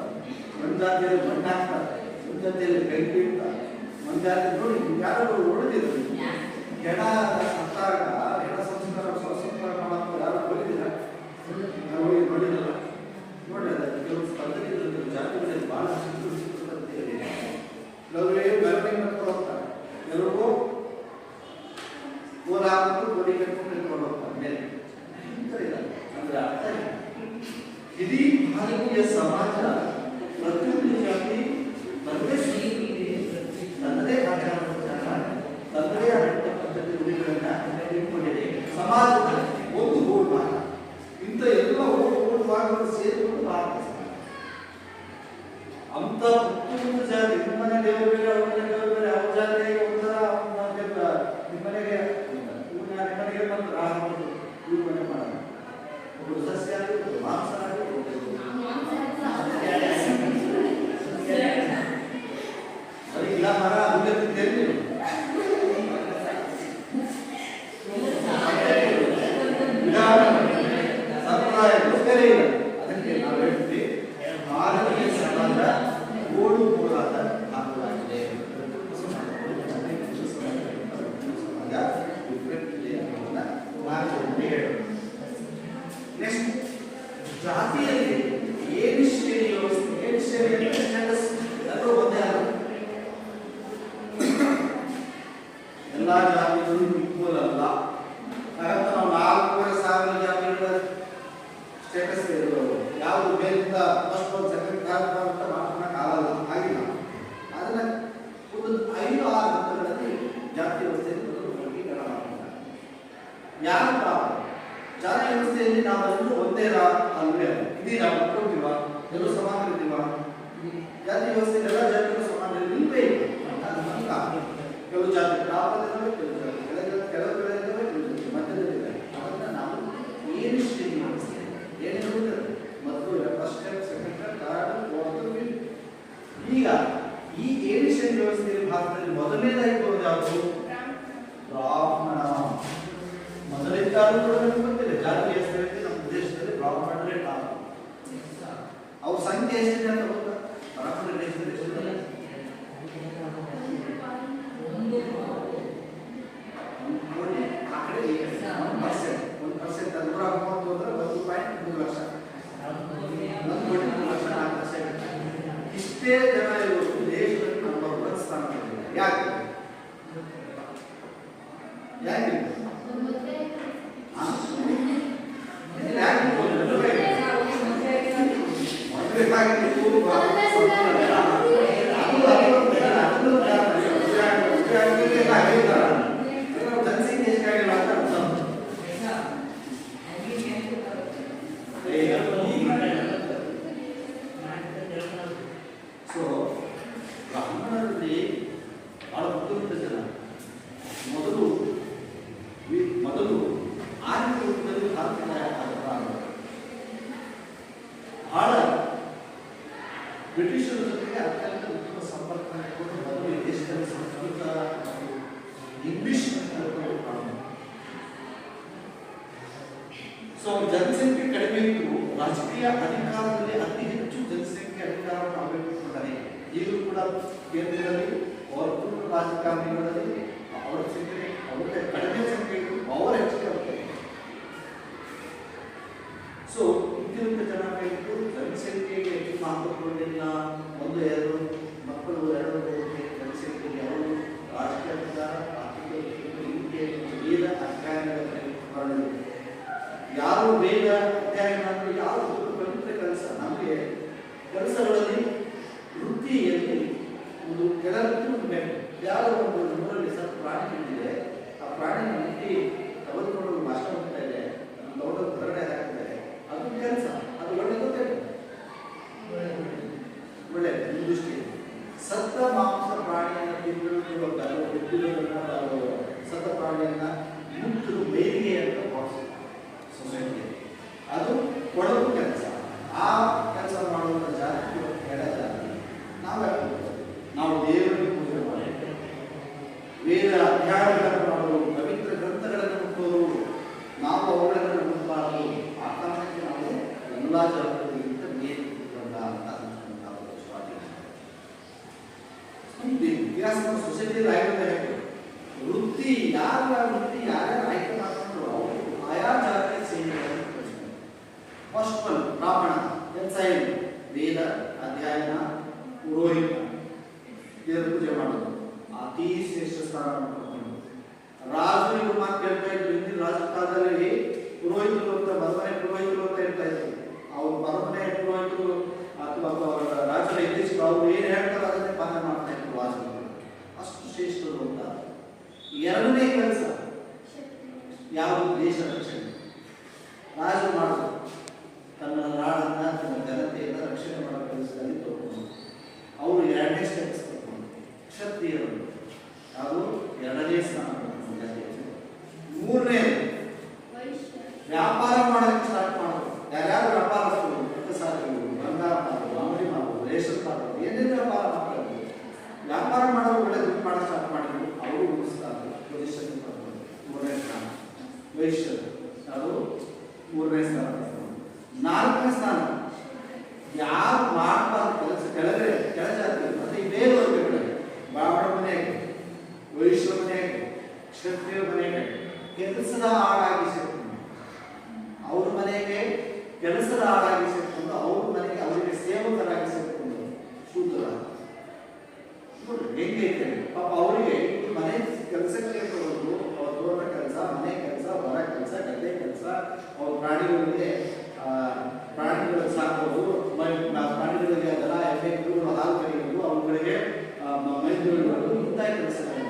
[SPEAKER 1] ಒಂದು ಜಾತಿಯಲ್ಲಿ ಮಣ್ಣ ಹಾಕ್ತಾರೆ, ಒಂದು ಜಾತಿಯಲ್ಲಿ ಬೆಂಕಿ ಇಡ್ತಾರೆ, ಒಂದು ಜಾತಿ ನೋಡಿ ಯಾರು ಉಳಿದಿದ್ರು ಹೆಣ ಸತ್ತಾಗ ಹೆಣ ಸಂಸ್ಕಾರ ಮಾಡೋದು ಯಾರು ಹೊಲಿದಿಲ್ಲ ನೋಡಿದಲ್ಲ ನೋಡಿ. ಕೆಲವು ಪದ್ಧತಿಗಳು ಜಾತಿಗಳಲ್ಲಿ ಬಹಳ ಕೆಲವರಿಗೆ ಮೆರವಣಿಗೆ ಮಾಡ್ಕೊಂಡು ಹೋಗ್ತಾರೆ, ಕೆಲವರು ಕೋಲ ಹಾಕೊಂಡು ಗೋಡಿ ಕಟ್ಕೊಂಡು ನಿಂತ್ಕೊಂಡು ಹೋಗ್ತಾರೆ ಮೇಲೆ. ಅಂದ್ರೆ ಅರ್ಥ ಇಡೀ ಭಾರತೀಯ ಸಮಾಜ ಪ್ರತಿಯೊಂದು ಜಾತಿ ತನ್ನದೇ ಆಚಾರ ತನ್ನದೇ ಆಡಳಿತ ಪದ್ಧತಿ ರೂಢಿಗಳನ್ನ ಇಟ್ಕೊಂಡಿದೆ. ಸಮಾಜದ ಒಂದು ಗೋಡ್ ಭಾಗ ಇಂಥ ಎಲ್ಲ ಗೋಡ್ ಭಾಗಗಳು ಸೇರಿಕೊಂಡು ಭಾರತ ಅಂತ ಪ್ರತಿಯೊಂದು ಜಾತಿ. ನಿಮ್ಮನೆ ದೇವರು ಬೇರೆ, ಅವ್ರ ಮನೆ ದೇವರು ಬೇರೆ, ಅವ್ರ ಜಾತಿಯಾಗಿ ಒಂಥರ ನಿಮ್ಮನೆಗೆ ಬಂದು ರಾಹುಲ್ ಇವ್ರ ಮನೆ ಮಾಡೋದು, ಒಬ್ಬರು ಸಸ್ಯಾಹಾರಿ, ಒಬ್ಬರು ಮಾಂಸಾಹಾರಿ, ಸರಿ ಇಲ್ಲ ಮರ ಅಭಿವೃದ್ಧಿ ಸಂಪ್ರದಾಯ ಬೇರೆ ಇಲ್ಲ. ಅದಕ್ಕೆ ನಾವು ಹೇಳ್ತೀವಿ ಭಾರತೀಯ ಸಮಾಜ ಓಡು ಓಡಾದ ಭಾಗವಾಗಿದೆ. ನೆಕ್ಸ್ಟ್ ಜಾತಿಯಲ್ಲಿ ಏನು ಶ್ರೇಣಿ ವ್ಯವಸ್ಥೆ, ಏನು ಶ್ರೇಣಿ ಸ್ಟೇಟಸ್ ಎಲ್ಲರೂ ಒಂದೇ ಅಲ್ಲ. ಎಲ್ಲ ಜಾತಿಗಳು ಈಕ್ವಲ್ ಅಲ್ಲ. ಹಾಗಂತ ನಾವು 4,500 ಜಾತಿಗಳ ಸ್ಟೇಟಸ್ ಇರೋದು ಯಾವುದು ಬೇರಿಂದ ಫಸ್ಟ್ ಒಂದು ಸೆಕೆಂಡ್ ಥರ್ಡ್ ಅಂತ ಮಾತಾಡೋಕ್ಕಾಗಲ್ಲ. ಆಗಿಲ್ಲ. ಅದನ್ನ ಒಂದು 5-6 ಹಂತಗಳಲ್ಲಿ ಜಾತಿ ವ್ಯವಸ್ಥೆಯನ್ನು ವರ್ಗೀಕರಣ ಮಾಡ್ತಾರೆ. ಯಾರು ಜಾತಿ ವ್ಯವಸ್ಥೆಯಲ್ಲಿ ನಾವೆಲ್ಲರೂ ಒಂದೇ ಅಲ್ವೇ ಇದೀರಾ? ಒಪ್ಕೊಳ್ತೀವ? ಎಲ್ಲರೂ ಸಮಾನ ಇದ್ದೀವ? ಜಾತಿ ವ್ಯವಸ್ಥೆಯಲ್ಲಿ ಎಲ್ಲ ಜಾತಿಗಳು ಸಮಾನ ಇಲ್ಲವೇ ಇಲ್ಲ. ಕೆಲವು ಜಾತಿ ಟಾಪಲ್ಲಿದ್ದಾವೆ, ಕೆಲವು ಕಡೆ ಇದ್ದಾವೆ, ಮಧ್ಯದಲ್ಲಿದ್ದಾವೆ. ಅದನ್ನ ನಾವು ಏನು ಶ್ರೇಣಿ ವ್ಯವಸ್ಥೆ ಏನು ಹೇಳುತ್ತದೆ? ಮತ್ತು first step, second step, third, fourth, fifth. ಈಗ ಈ ಏನು ಶ್ರೇಣಿ ವ್ಯವಸ್ಥೆಯಲ್ಲಿ ಭಾರತದಲ್ಲಿ ಮೊದಲನೇದಾಗಿ ಬರೋದು ಯಾವುದು? ಬ್ರಾಹ್ಮಣ. ಮೊದಲಿದ್ದಾದ್ರೂ ಕೂಡ ನಮ್ಗೆ ಗೊತ್ತಿಲ್ಲ ಜಾತಿ ವ್ಯವಸ್ಥೆ ನಮ್ಮ ದೇಶದಲ್ಲಿ ಬ್ರಾಹ್ಮಣರೇ ಟಾಪ್. ಅವ್ರ ಸಂಖ್ಯೆ ಎಷ್ಟಿದೆ ಅಂತ ಗೊತ್ತಾ? ಬ್ರಾಹ್ಮಣರ ದೇಶದಲ್ಲಿ ಎಷ್ಟಿದೆ? 1 ಕೋಟಿ. ಆ ಕಡೆ 1% ಅದು ಕೂಡ ಹಾಕೊಂಡು ಹೋದ್ರೆ 1.3 ಲಕ್ಷ, 1,3,00,000. ಇಷ್ಟೇ ಜನ ಇರೋದು ದೇಶದಲ್ಲಿ ನಮ್ಮ ಸ್ಥಾನದಲ್ಲಿದೆ. ಯಾಕೆ? ಸೊ ಬ್ರಾಹ್ಮಣರಲ್ಲಿ ಬಹಳ ಬುದ್ಧಿವಂತ ಜನ. ಮೊದಲು ಆರ್ಯ ರೂಪದಲ್ಲಿ ಭಾರತೀಯ ಬಹಳ ಬ್ರಿಟಿಷರ ಜೊತೆಗೆ ಅತ್ಯಂತ ಉತ್ತಮ ಸಂಪರ್ಕ ಇಟ್ಕೊಂಡು ಮೊದಲು ಈ ದೇಶದಲ್ಲಿ ಸಂಸ್ಕೃತ ಇಂಗ್ಲಿಷ್ ಸೊ ಜನಸಂಖ್ಯೆ ಕಡಿಮೆ ಇದ್ದು ರಾಜಕೀಯ ಅಧಿಕಾರದಲ್ಲಿ ಅತಿ ಹೆಚ್ಚು ಜನಸಂಖ್ಯೆ ಅಧಿಕಾರವನ್ನು ಅವಲಂಬಿಸಿಕೊಂಡಿದ್ದಾರೆ. ಈಗಲೂ ಕೂಡ ಕೇಂದ್ರದಲ್ಲಿ ಪೂರ್ವ ರಾಜಕಾರಣಿಗಳಲ್ಲಿ ಅವರ ಸಂಖ್ಯೆ ಅವರ ಕಡಿಮೆ ಸಂಖ್ಯೆ ಅವರ ಹೆಚ್ಚಿಗೆ ಆಗುತ್ತೆ. ಸೊ ಇತ್ತೀಚಿನ ಜನ ಹೇಳಿದ್ರು ಜನಸಂಖ್ಯೆಗೆ ಹೆಚ್ಚು ಮಹತ್ವ ಕೊಡಲಿಲ್ಲ, ಒಂದು ಎರಡು ಮಕ್ಕಳು ಎರಡು ಜನಸಂಖ್ಯೆಗೆ ಅವರು ರಾಜಕೀಯ ಅಧಿಕಾರ, ಆರ್ಥಿಕ ರೀತಿಯ ವೇದ ಅಧ್ಯಯನಗಳ ಹೊರಡಿದೆ. ಯಾರು ವೇದ ಅಧ್ಯಯನ ಅಂದರೆ ಯಾವುದು ಪವಿತ್ರ ಕೆಲಸ. ನಮಗೆ ಕೆಲಸಗಳಲ್ಲಿ ವೃತ್ತಿಯಲ್ಲಿ ಒಂದು ಕೆಲವೊಂದು ಬೇಕು. ಯಾವುದೋ ಒಂದು ನೂರಲ್ಲಿ ಸ್ವಲ್ಪ ಪ್ರಾಣಿ ಇದ್ದಿದೆ, ಆ ಪ್ರಾಣಿ ವೃತ್ತಿ ತೆಗೆದುಕೊಂಡು ಭಾಷಣ ಹೋಗ್ತಾ ಇದೆ, ದೊಡ್ಡ ಹೊರಗಡೆ ಹಾಕ್ತಾರೆ, ಅದು ಕೆಲಸ, ಅದು ಒಳ್ಳೆಯದು ಒಳ್ಳೆಯದು ನಿಮ್ಮ ದೃಷ್ಟಿಯಲ್ಲಿ. ಸತ್ತ ಮಾಂಸ ಪ್ರಾಣಿಯನ್ನು ತಿನ್ನುವುದನ್ನು ಸತ್ತ ಪ್ರಾಣಿಯನ್ನು ಮುಟ್ಟಲು ಬೇರಿಗೆ ಅಂತ ಭಾವಿಸ್ತಾರೆ ಸೊಸೈಟಿ. ಅದು ಕೊಡಲು ಕೆಲಸ. ಆ ಕೆಲಸ ಮಾಡುವಂಥ ಜಾತಿ ಕೆಳ ಜಾತಿ. ನಾವು ದೇವರಿಗೆ ಪೂಜೆ ಮಾಡಿ ವೇದ ಅಧ್ಯಯನಗಳನ್ನು ಮಾಡೋರು, ಪವಿತ್ರ ಗ್ರಂಥಗಳನ್ನು ಮುಟ್ಟೋರು, ನಾವು ಅವುಗಳನ್ನು ಮುಟ್ಟಬಾರದು. ಆ ಕಾರಣಕ್ಕೆ ನಾವು ಎಲ್ಲ ಜಾತಿಗಳಿಗಿಂತ ಮೇಲೆ ಬಂದ ಅಂತ ಇತಿಹಾಸ ಸೊಸೈಟಿಯಲ್ಲಿ ಆಯ್ಕೆ ವೃತ್ತಿ ಯಾರ್ಯಾರು ಆಯ್ಕೆ ಮಾಡಿಕೊಂಡು ಅವರು ಆಯಾ ಜಾತಿಯ ಸೇವೆಗಳನ್ನು ಕಳಿಸ್ತಾರೆ. ಫಸ್ಟ್ ಒನ್ ಬ್ರಾಹ್ಮಣ, ಎನ್ಸೈನ್ ವೇದ ಅಧ್ಯಯನ, ಪುರೋಹಿತ, ದೇವರ ಪೂಜೆ ಮಾಡೋದು, ಅತಿ ಶ್ರೇಷ್ಠ ಸ್ಥಾನ ಮಾಡ್ಕೊಂಡು ರಾಜನಿಗೂ ಮಾತು ಕೇಳ್ತಾ ಇದ್ರು. ಹಿಂದಿನ ರಾಜ ಕಾಲದಲ್ಲಿ ಪುರೋಹಿತರು ಅಂತ ಬರಮನೆ ಪುರೋಹಿತರು ಅಂತ ಇರ್ತಾ ಇದ್ರು. ಅವ್ರು ಬರಮನೆ ಪುರೋಹಿತರು ಅಥವಾ ರಾಜರ ಇತ್ತೀಚೆಗೆ ಅವರು ಏನು ಹೇಳ್ತಾರೆ ಅದನ್ನೇ ಪಾಲನೆ ಮಾಡ್ತಾ ಇದ್ರು ರಾಜರು. ಅಷ್ಟು ಶ್ರೇಷ್ಠರು ಅಂತ. ಎರಡನೇ ಕೆಲಸ ಯಾವ ದೇಶ ರಕ್ಷಣೆ ರಾಜ ಮಾಡೋದು. ತನ್ನ ನಾಡನ್ನ ತನ್ನ ಜನತೆಯನ್ನು ರಕ್ಷಣೆ ಮಾಡೋ ಕೆಲಸದಲ್ಲಿ ತಗೊಂಡು ಅವರು ಎರಡನೇ ಸ್ಟೆಪ್ಸ್ ತಗೊಂಡು ಕ್ಷತ್ರಿಯರು ಅದು ಎರಡನೇ ಸ್ಥಾನ. ಮೂರನೇ ವ್ಯಾಪಾರ ಮಾಡೋಕ್ಕೆ ಸ್ಟಾರ್ಟ್ ಮಾಡೋದು. ಯಾರ್ಯಾರು ವ್ಯಾಪಾರಸ್ಥರು, ಸಾರಿಗಳು, ಬಂಗಾರ ಮಾಡೋದು, ಅಂಗಡಿ ಮಾಡೋದು, ರೇಷನ್ ಮಾಡೋದು, ಏನೇನು ವ್ಯಾಪಾರ ಮಾಡೋದು. ವ್ಯಾಪಾರ ಮಾಡೋರು ಒಳ್ಳೆ ದುಡ್ಡು ಮಾಡೋ ಸ್ಟಾರ್ಟ್ ಮಾಡಿದ್ರು. ಅವರು ಉಳಿಸ್ತಾರೆ ಪೊಸಿಷನ್ ತಗೊಂಡು. ಮೂರನೇ ಸ್ಥಾನ ವೈಶ್ಯರು, ಅದು ಮೂರನೇ ಸ್ಥಾನ. ನಾಲ್ಕನೇ ಸ್ಥಾನ ಯಾರು ಮಾಡಬಾರ್ದು ಕೆಲಸ ಕೆಳಗಡೆ ಕೆಳ ಜಾತಿ ಮತ್ತೆ ಬೇರೆಯವರಿಗೆ ಬ್ರಾಹ್ಮಣ ಮನೆಗೆ, ವೈಶ್ಯ ಮನೆಗೆ, ಕ್ಷತ್ರಿಯ ಮನೆಗೆ ಕೆಲಸದ ಆಳಾಗಿ ಸೇರ್ಕೊಂಡು ಅವ್ರ ಮನೆಗೆ ಕೆಲಸದ ಆಳಾಗಿ ಸೇರ್ಕೊಂಡು ಅವ್ರ ಮನೆಗೆ ಅವರಿಗೆ ಸೇವಕರಾಗಿ ಸೇರ್ಕೊಂಡು ಶೂದ್ರ ಹೆಂಗೈತೆ ಪಾಪ ಅವರಿಗೆ ಮನೆ ಕೆಲಸಕ್ಕೆ ತಗೊಂಡು ಅವ್ರ ತೋಟ ಕೆಲಸ, ಮನೆ ಕೆಲಸ, ಹೊರ ಕೆಲಸ, ಗದ್ದೆ ಕೆಲಸ, ಅವ್ರ ಪ್ರಾಣಿಗಳಿಗೆ ಸಾಕೋದು, ಪ್ರಾಣಿಗಳಿಗೆ ದನ ಎಮ್ಮೆ ಕುರಿಗಳು ಹಾಲು ಕರೆಯುವುದು, ಅವುಗಳಿಗೆ ಮೈದುಗಳು, ಇಂಥ ಕೆಲಸಗಳು.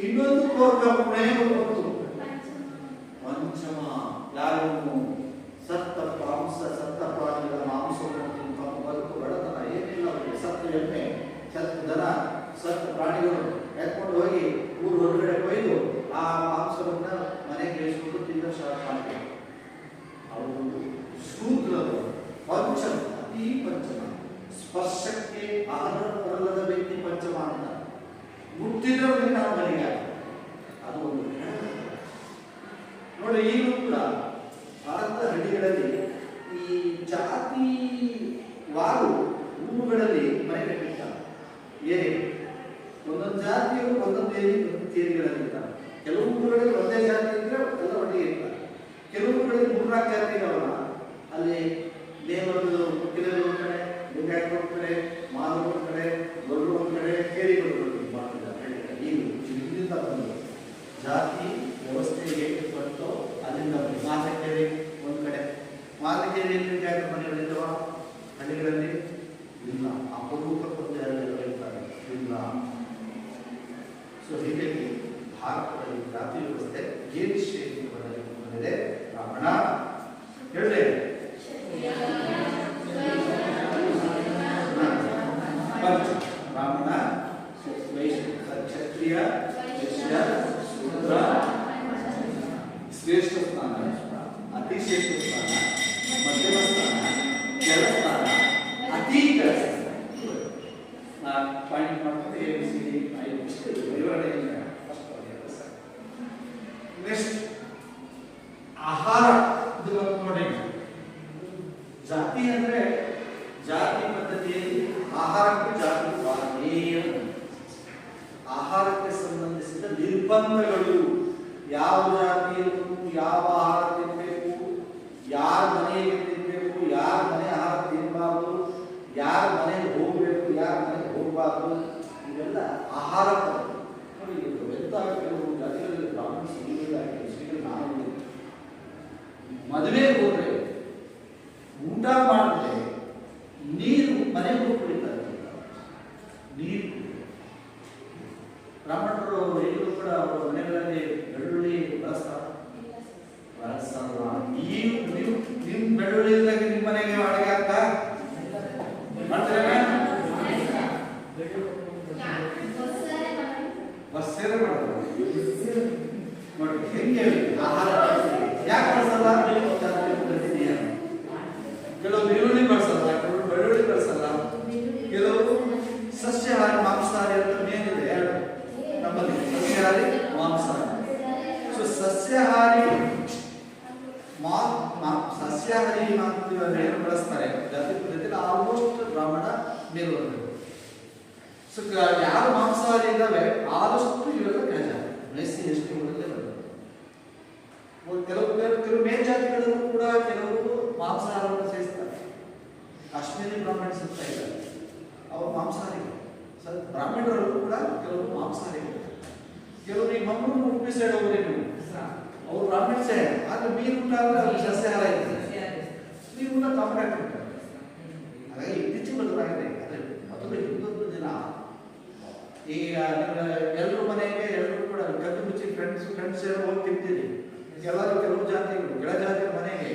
[SPEAKER 1] ಇನ್ನೊಂದು ಪಂಚಮ ಯಾರನ್ನು ಸತ್ತ ಪ್ರಾಣಿಗಳ ಮಾಂಸವನ್ನು ತಮ್ಮ ಬದುಕು ಬಡತನ ಏನಿಲ್ಲ ಅವರಿಗೆ. ಸತ್ತ ಎಮ್ಮೆ, ಸತ್ತ ದನ, ಸತ್ತ ಪ್ರಾಣಿಗಳು ಎತ್ಕೊಂಡು ಹೋಗಿ ಊರು ಹೊರಗಡೆ ಕೊಯ್ದು ಆ ಮಾಂಸವನ್ನು ಮನೆಗೆ ಬೇಯಿಸ್ಕೊಂಡು ತಿನ್ನೋ ಸ್ಟಾರ್ಟ್ ಮಾಡ್ತಾರೆ. ಅವರು ಶೂದ್ರರು. ಪಂಚಮ ಅತಿ ಪಂಚಮ ಸ್ಪರ್ಶಕ್ಕೆ ಅರ್ಹರಲ್ಲದ ವ್ಯಕ್ತಿ ಪಂಚಮ ಅಂತ. ಮುಟ್ಟಿದ್ರೆ ನಾವು ಮನೆಗೆ ಅದು ಒಂದು ನೋಡಿ. ಈಗಲೂ ಕೂಡ ಭಾರತದ ಹಳ್ಳಿಗಳಲ್ಲಿ ಈ ಜಾತಿ ವಾರು ಊರುಗಳಲ್ಲಿ ಮನೆ ಕಟ್ಟಿರ್ತಾರೆ. ಏನೇ ಒಂದೊಂದು ಜಾತಿಯವರು ಒಂದೊಂದು ಏರಿಗಳಿರ್ತಾರೆ. ಕೆಲವು ಊರುಗಳಲ್ಲಿ ಒಂದೇ ಜಾತಿ ಇದ್ರೆ ಎಲ್ಲ ಒಟ್ಟಿಗೆ ಇರ್ತಾರೆ. ಕೆಲವು ಊರುಗಳಲ್ಲಿ ಮೂರ್ನಾಲ್ಕು ಜಾತಿ ಇರೋಲ್ಲ. ಅಲ್ಲಿ ದೇವರು ಕೆಲವರು ಒಂದು ಕಡೆ, ಲಿಂಗಾಯತ ಒಂದು ಕಡೆ, ಮಾನವ ಒಂದು ಕಡೆ, ಗೊಲ್ಲರು ಒಂದು ಕಡೆ, ಕೇರಿಗಳು ಮಾಡ್ತಿದ್ದಾರೆ. ಈಗ ಇಲ್ಲಿಂದ ಬಂದು ಜಾತಿ ವ್ಯವಸ್ಥೆ ಹೇಗೆ ಬಂತು ಅಲ್ಲಿಂದ ಮಾತಕೇರಿ ಒಂದು ಕಡೆ. ಮಾತಕೇರಿಯಲ್ಲಿ ಲಿಂಗಾಯತ ಮನೆಗಳಿದ್ದಾವ ಹಳ್ಳಿಗಳಲ್ಲಿ ಇಲ್ಲ. ಅಪರೂಪಕ್ಕೊಂದು ಎರಡು ಇರ್ತಾರೆ ಇಲ್ಲ. ಸೊ ಹೀಗಾಗಿ ಭಾರತದಲ್ಲಿ ಜಾತಿ ವ್ಯವಸ್ಥೆ ಏನು ಶ್ರೇಷ್ಠ ಬಂದಿದೆ. ಬ್ರಾಹ್ಮಣ ಹೇಳಿದೆ ಬ್ರಾಹ್ಮಣ, ಕ್ಷತ್ರಿಯ, ವೈಶ್ಯ, ಶೂದ್ರ, ಶ್ರೇಷ್ಠ ಸ್ಥಾನ, ಅತಿ ಶ್ರೇಷ್ಠ ಸ್ಥಾನ, ಮಧ್ಯಮ ಸ್ಥಾನ, ಕೆಳ ಸ್ಥಾನ, ಅತಿ ಕೆಳ ಸ್ಥಾನ. ಪಾಯಿಂಟ್ ಮಾಡ್ಕೊಂಡು ABCD ವಿವರಣೆ. ನೆಕ್ಸ್ಟ್ ಆಹಾರ. ಇದು ನೋಡಿ, ಜಾತಿ ಅಂದ್ರೆ ಜಾತಿ ಪದ್ಧತಿಯಲ್ಲಿ ಆಹಾರಕ್ಕೆ ಜಾತಿ ಆಹಾರಕ್ಕೆ ಸಂಬಂಧಿಸಿದ ನಿರ್ಬಂಧಗಳು. ಯಾವ ಜಾತಿಯನ್ನು ಯಾವ ಆಹಾರ ತಿನ್ನಬೇಕು, ಮದುವೆಗೆ ಹೋದ್ರೆ ಊಟ ಮಾಡಿದ್ರೆ ನೀರು ಮನೆಗೂ ಕುಡಿತಾರೆ. ನೀರು ಬ್ರಾಹ್ಮಣರು ಎಲ್ಲರೂ ಕೂಡ ಅವರ ಮನೆಗಳಲ್ಲಿ ಬೆಳ್ಳುಳ್ಳಿ ಬಳಸ್ತಾರೆ. ನೀವು ಬೆಳ್ಳುಳ್ಳಿ ಇದ್ದಾಗ ನಿಮ್ಮ ಮನೆಗೆ ಅಡುಗೆ ಆಗ್ತಾ ಮಾಡ್ತಾರೆ? ವರ್ಷೇನೆ ಮಾಡೋದು ನೋಡಿ ಹೆಂಗೆ ಆಹಾರ ಯಾಕೆ ಬಳಸಲ್ಲ? ಕೆಲವು ಈರುಳ್ಳಿ ಬಳಸಲ್ಲ, ಕೆಲವು ಬೆಳ್ಳುಳ್ಳಿ ಬಳಸಲ್ಲ, ಕೆಲವು ಸಸ್ಯಾಹಾರಿ ಮಾಂಸಾಹಾರಿ ಅಂತ ಮೇನಿದೆ ನಮ್ಮಲ್ಲಿ ಸಸ್ಯಾಹಾರಿ ಮಾಂಸಾಹಾರಿ. ಸೊ ಸಸ್ಯಾಹಾರಿ ಸಸ್ಯಾಹಾರಿ ಏನು ಬಳಸ್ತಾರೆ ಜಾತಿ ಪದ್ಧತಿಯಲ್ಲಿ ಆಲ್ಮೋಸ್ಟ್ ಬ್ರಾಹ್ಮಣ ಮೇಲ್ವರ್ಗ. ಸೊ ಯಾರು ಮಾಂಸಾಹಾರಿ ಇದ್ದಾವೆ ಆದಷ್ಟು ಇವೆಲ್ಲ ಕೆಳಜಾತಿ ಎಸ್ಸಿ ಎಸ್ಟಿ ಕೆಲವು ಮೇಲ್ಜಾತಿಗಳಲ್ಲೂ ಕೂಡ ಕೆಲವರು ಮಾಂಸಾಹಾರವನ್ನು ಸೇರಿಸ್ತಾರೆ. ಕಾಶ್ಮೀರಿ ಬ್ರಾಹ್ಮಣ್ಸ್ ಅಂತ ಇದ್ದಾರೆ, ಅವರು ಮಾಂಸಾಹಾರಿ. ಬ್ರಾಹ್ಮಣರಲ್ಲೂ ಕೂಡ ಕೆಲವರು ಮಾಂಸಾಹಾರಿಗಳು. ಕೆಲವರು ಈ ಮಂಗಳೂರು ಉಡುಪಿ ಸೈಡ್ ಹೋಗ್ರಿ ನೀವು, ಅವರು ಬ್ರಾಹ್ಮಣ್ಸೇ, ಆದ್ರೆ ಮೀನು ಊಟ ಅಂದ್ರೆ ಅವ್ರಿಗೆ ಸಸ್ಯಾಹಾರ ಇದೆ, ಮೀನು ಊಟ ಕಮ್ಮಿ ಆಗ್ತಿರ್ತಾರೆ. ಹಾಗಾಗಿ ಇತ್ತೀಚೆಗೆ ಬದಲಾಗಿದೆ. ಅದೇ ಮೊದಲು ಹಿಂದೊಂದು ದಿನ ಈಗ ಎಲ್ಲರೂ ಮನೆಗೆ ಎಲ್ಲರೂ ಕೂಡ ಕದ್ದು ಮುಚ್ಚಿ ಫ್ರೆಂಡ್ಸ್ ಎಲ್ಲ ಹೋಗಿ ತಿಂತೀರಿ. ಕೆಲವು ಜಾತಿಗಳು ಕೆಳ ಜಾತಿಯ ಮನೆಗೆ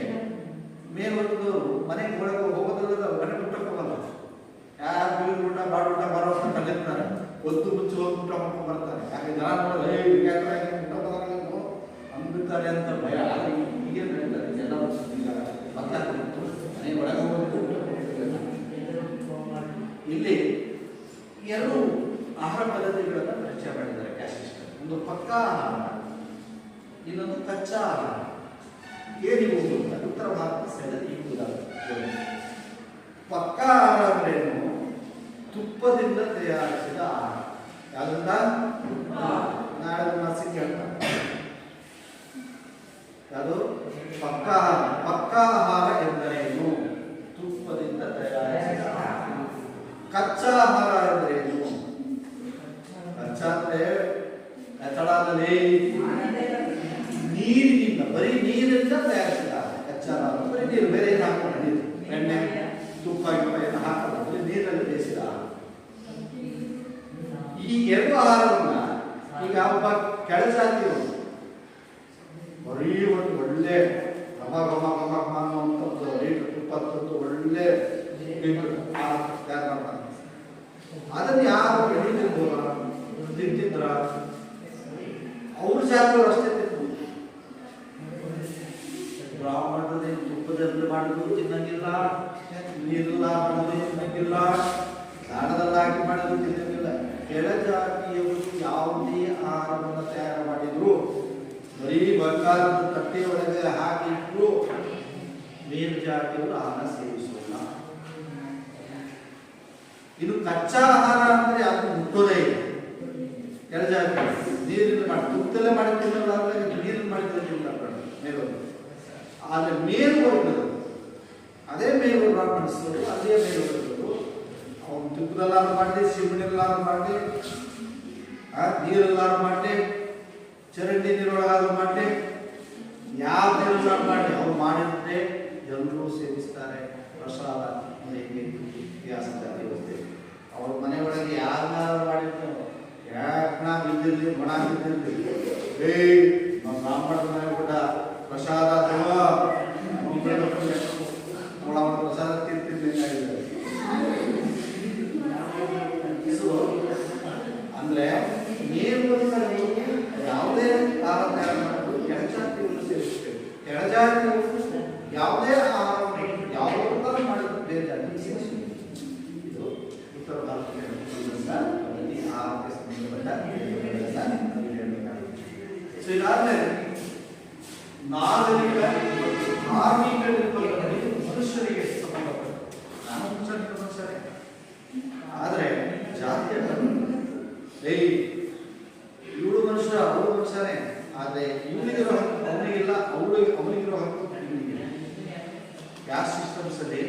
[SPEAKER 1] ಮೇಲ್ವರ್ಗದವರು ಮನೆಗೆ ಒಳಗೆ ಹೋಗೋದಿಲ್ಲ, ಮನೆ ಊಟಕ್ಕೆ ಹೋಗಲ್ಲ. ಯಾರು ಬೀಳು ಊಟ ಬಾಡು ಊಟ ಬರೋ ಅಂತ ಕಲಿತಾರೆ, ಒದ್ದು ಮುಚ್ಚಿ ಹೋಗಿ ಊಟ ಮಾಡ್ಕೊಂಡು ಬರ್ತಾರೆ. ಯಾಕೆ ಜನ ಊಟ ಅಂಬಿಡ್ತಾರೆ ಅಂತ ಭಯ. ಹೀಗೆ ನಡೀತಾರೆ ಎಲ್ಲ ಗೊತ್ತಾಗ್ತಿತ್ತು. ಮನೆ ಒಳಗೆ ಹೋಗೋದು ಇಲ್ಲಿ ಎರಡು ಆಹಾರ ಪದ್ಧತಿಗಳನ್ನು ಪರಿಚಯ ಮಾಡಿದ್ದಾರೆ ಕ್ಯಾಸ್ಟ್ ಸಿಸ್ಟಮ್. ಒಂದು ಪಕ್ಕಾ ಆಹಾರ, ಇನ್ನೊಂದು ಕಚ್ಚಾ ಆಹಾರ. ಏನಿರುವುದು ಉತ್ತರ ಭಾರತದ ಸೈಡಲ್ಲಿ ಇರುವುದಾಗಿದೆ. ಪಕ್ಕಾ ಆಹಾರ ಅಂದ್ರೇನು? ತುಪ್ಪದಿಂದ ತಯಾರಿಸಿದ ಆಹಾರ. ಯಾವ್ದ್ರಿಂದ? ನಾಳೆ ಮಾಸಿಕ ಯಾವುದು ಪಕ್ಕಾ ಆಹಾರ. ಪಕ್ಕಾ ಆಹಾರ ಎಂದರೇನು? ತುಪ್ಪದಿಂದ ತಯಾರಿಸಿದ ಆಹಾರ. ಕಚ್ಚಾ ಆಹಾರ ಎಂದರೇನು? ಕಚ್ಚಾ ಅಂದ್ರೆ ಕಚ್ಚಡದಲ್ಲಿ ನೀರಿನಿಂದ, ಬರೀ ನೀರಿಂದ ತಯಾರಿಸಿದ ಕಚ್ಚಾ ಆಹಾರ. ಬರೀ ನೀರು, ಬೇರೆ ಏನು ಹಾಕೋಣ, ನೀರು, ಎಣ್ಣೆ, ತುಪ್ಪ ಏನು ಹಾಕೋಣ, ಬರೀ ನೀರಲ್ಲಿ ಬೇಯಿಸಿದ ಆಹಾರ. ಈ ಎರಡು ಆಹಾರವನ್ನ ಈಗ ಒಬ್ಬ ಕೆಳಜಾತಿಯವರು ಬರೀ ಒಂದು ಒಳ್ಳೆ ಘಮ ಘಮ ಘಮ ಘಮ ಅನ್ನುವಂಥದ್ದು ಲೀಟರ್ ತುಪ್ಪ ತಂದು ಒಳ್ಳೆ ಆಹಾರ ತಯಾರು ಮಾಡ್ತಾರೆ. ಅದನ್ನು ಯಾರು ತಿಂತಿದ್ರ ಅವ್ರ ಜಾತಿಯವರು ಅಷ್ಟೇ ತಿಂದ್ರು. ಬ್ರಾಹ್ಮಣರೇ ತುಪ್ಪದಲ್ಲಿ ಮಾಡಿದ್ರು ತಿನ್ನಂಗಿಲ್ಲ, ನೀರೆಲ್ಲ ಮಾಡಿದ್ರು ತಿನ್ನಂಗಿಲ್ಲ, ದಾಣದಲ್ಲಿ ಹಾಕಿ ಮಾಡಿದ್ರು ತಿನ್ನಂಗಿಲ್ಲ. ಕೆಳಜಾತಿಯವರು ಯಾವುದೇ ಆಹಾರವನ್ನು ತಯಾರು ಮಾಡಿದ್ರು ಬರೀ ಬಂಗಾರದ ತಟ್ಟೆ ಒಳಗೆ ಹಾಕಿಟ್ರು ಮೇಲ್ಜಾತಿಯವರು ಆಹಾರ ಸೇವಿಸೋಲ್ಲ. ಇದು ಕಚ್ಚಾ ಆಹಾರ ಅಂದ್ರೆ ಅದು ಮುಟ್ಟೋದೇ ಇಲ್ಲ. ಕೆಳಜಾತಿ ನೀರಿನ ಮಾಡಿ ತುಪ್ಪದಲ್ಲೇ ಮಾಡಿ ತಿನ್ನಲ್ಲ, ನೀರಿನ ಮಾಡಿ ತಿನ್ನಲ್ಲ ಮೇಲು. ಆದ್ರೆ ಮೇಲ್ವರ್ಗರು, ಅದೇ ಮೇಲ್ವರ್ಗ ಬ್ರಾಹ್ಮಣರು, ಅದೇ ಮೇಲ್ವರ್ಗರು ಅವನು ತುಪ್ಪದಲ್ಲಾರು ಮಾಡಿ, ಸಿಮೆಣ್ಣೆಲ್ಲಾರು ಮಾಡಿ, ನೀರೆಲ್ಲಾರು ಮಾಡಿ, ಚರಂಡಿ ನೀರೊಳಗಾದ್ರು ಮಾಡಿ, ಯಾವ ನೀರೆಲ್ಲಾರು ಮಾಡಿ ಅವ್ರು ಮಾಡಿದ್ರೆ ಎಲ್ಲರೂ ಸೇವಿಸ್ತಾರೆ. ಪ್ರಸಾದ ಇತಿಹಾಸ ಜಾತಿ ಅವ್ರ ಮನೆ ಒಳಗೆ ಯಾರನ್ನಾರು ಮಾಡಿದ್ರು ಯಾಕೆ ನಾ ಬಿದ್ದಿರ್ಲಿ, ಒಣ ಬಿದ್ದಿರ್ಲಿ, ನಮ್ಮ ಬ್ರಾಹ್ಮಣರ ಮನೆ ಕೂಡ ಪ್ರಸಾದ ಅವಳ ಪ್ರಸಾದ ತಿಂತಿರ್ಬೇಕಾಗಿದ್ದಾರೆ. ಅಂದ್ರೆ ಮೇಲ್ವರ್ಗರು ಯಾವುದೇ ಆಹಾರ ತಯಾರು ಮಾಡೋದು ಕೆಳಜಾತಿಯವರು ಸೇರಿಸ್ತೇವೆ. ಕೆಳಜಾತಿಯವರು ಯಾವುದೇ ಆಹಾರ ಯಾವುದಾದ್ರು ಮಾಡಿದ್ರು ಬೇರೆ ಜಾತಿ ಸೇರಿಸ್ತೇವೆ. ಇದು ಉತ್ತರ ಭಾರತದ ಆಹಾರಕ್ಕೆ ಸಂಬಂಧಪಟ್ಟ ಹೇಳಬೇಕಾಗುತ್ತೆ. ಸೊ ಇದಾದ್ಮೇಲೆ ನಾಗರಿಕ ಧಾರ್ಮಿಕ ನಿರ್ಬಂಧಗಳಿಗೆ ಮನುಷ್ಯರಿಗೆ ಸಂಬಂಧಪಟ್ಟ, ನಾನು ಮನುಷ್ಯರೇ, ಆದರೆ ಜಾತಿಯ ಇವಳು ಮನುಷ್ಯ ಅವಳು ಮನುಷ್ಯನೇ, ಆದರೆ ಇವನಿಗಿರೋ ಹಕ್ಕು ಅವನಿಗಿಲ್ಲ, ಅವನಿಗಿರೋ ಹಕ್ಕು ಇವನಿಗಿಲ್ಲ. ಕ್ಯಾಸ್ಟ್ ಸಿಸ್ಟಮ್ಸ್ ಅಲ್ಲಿ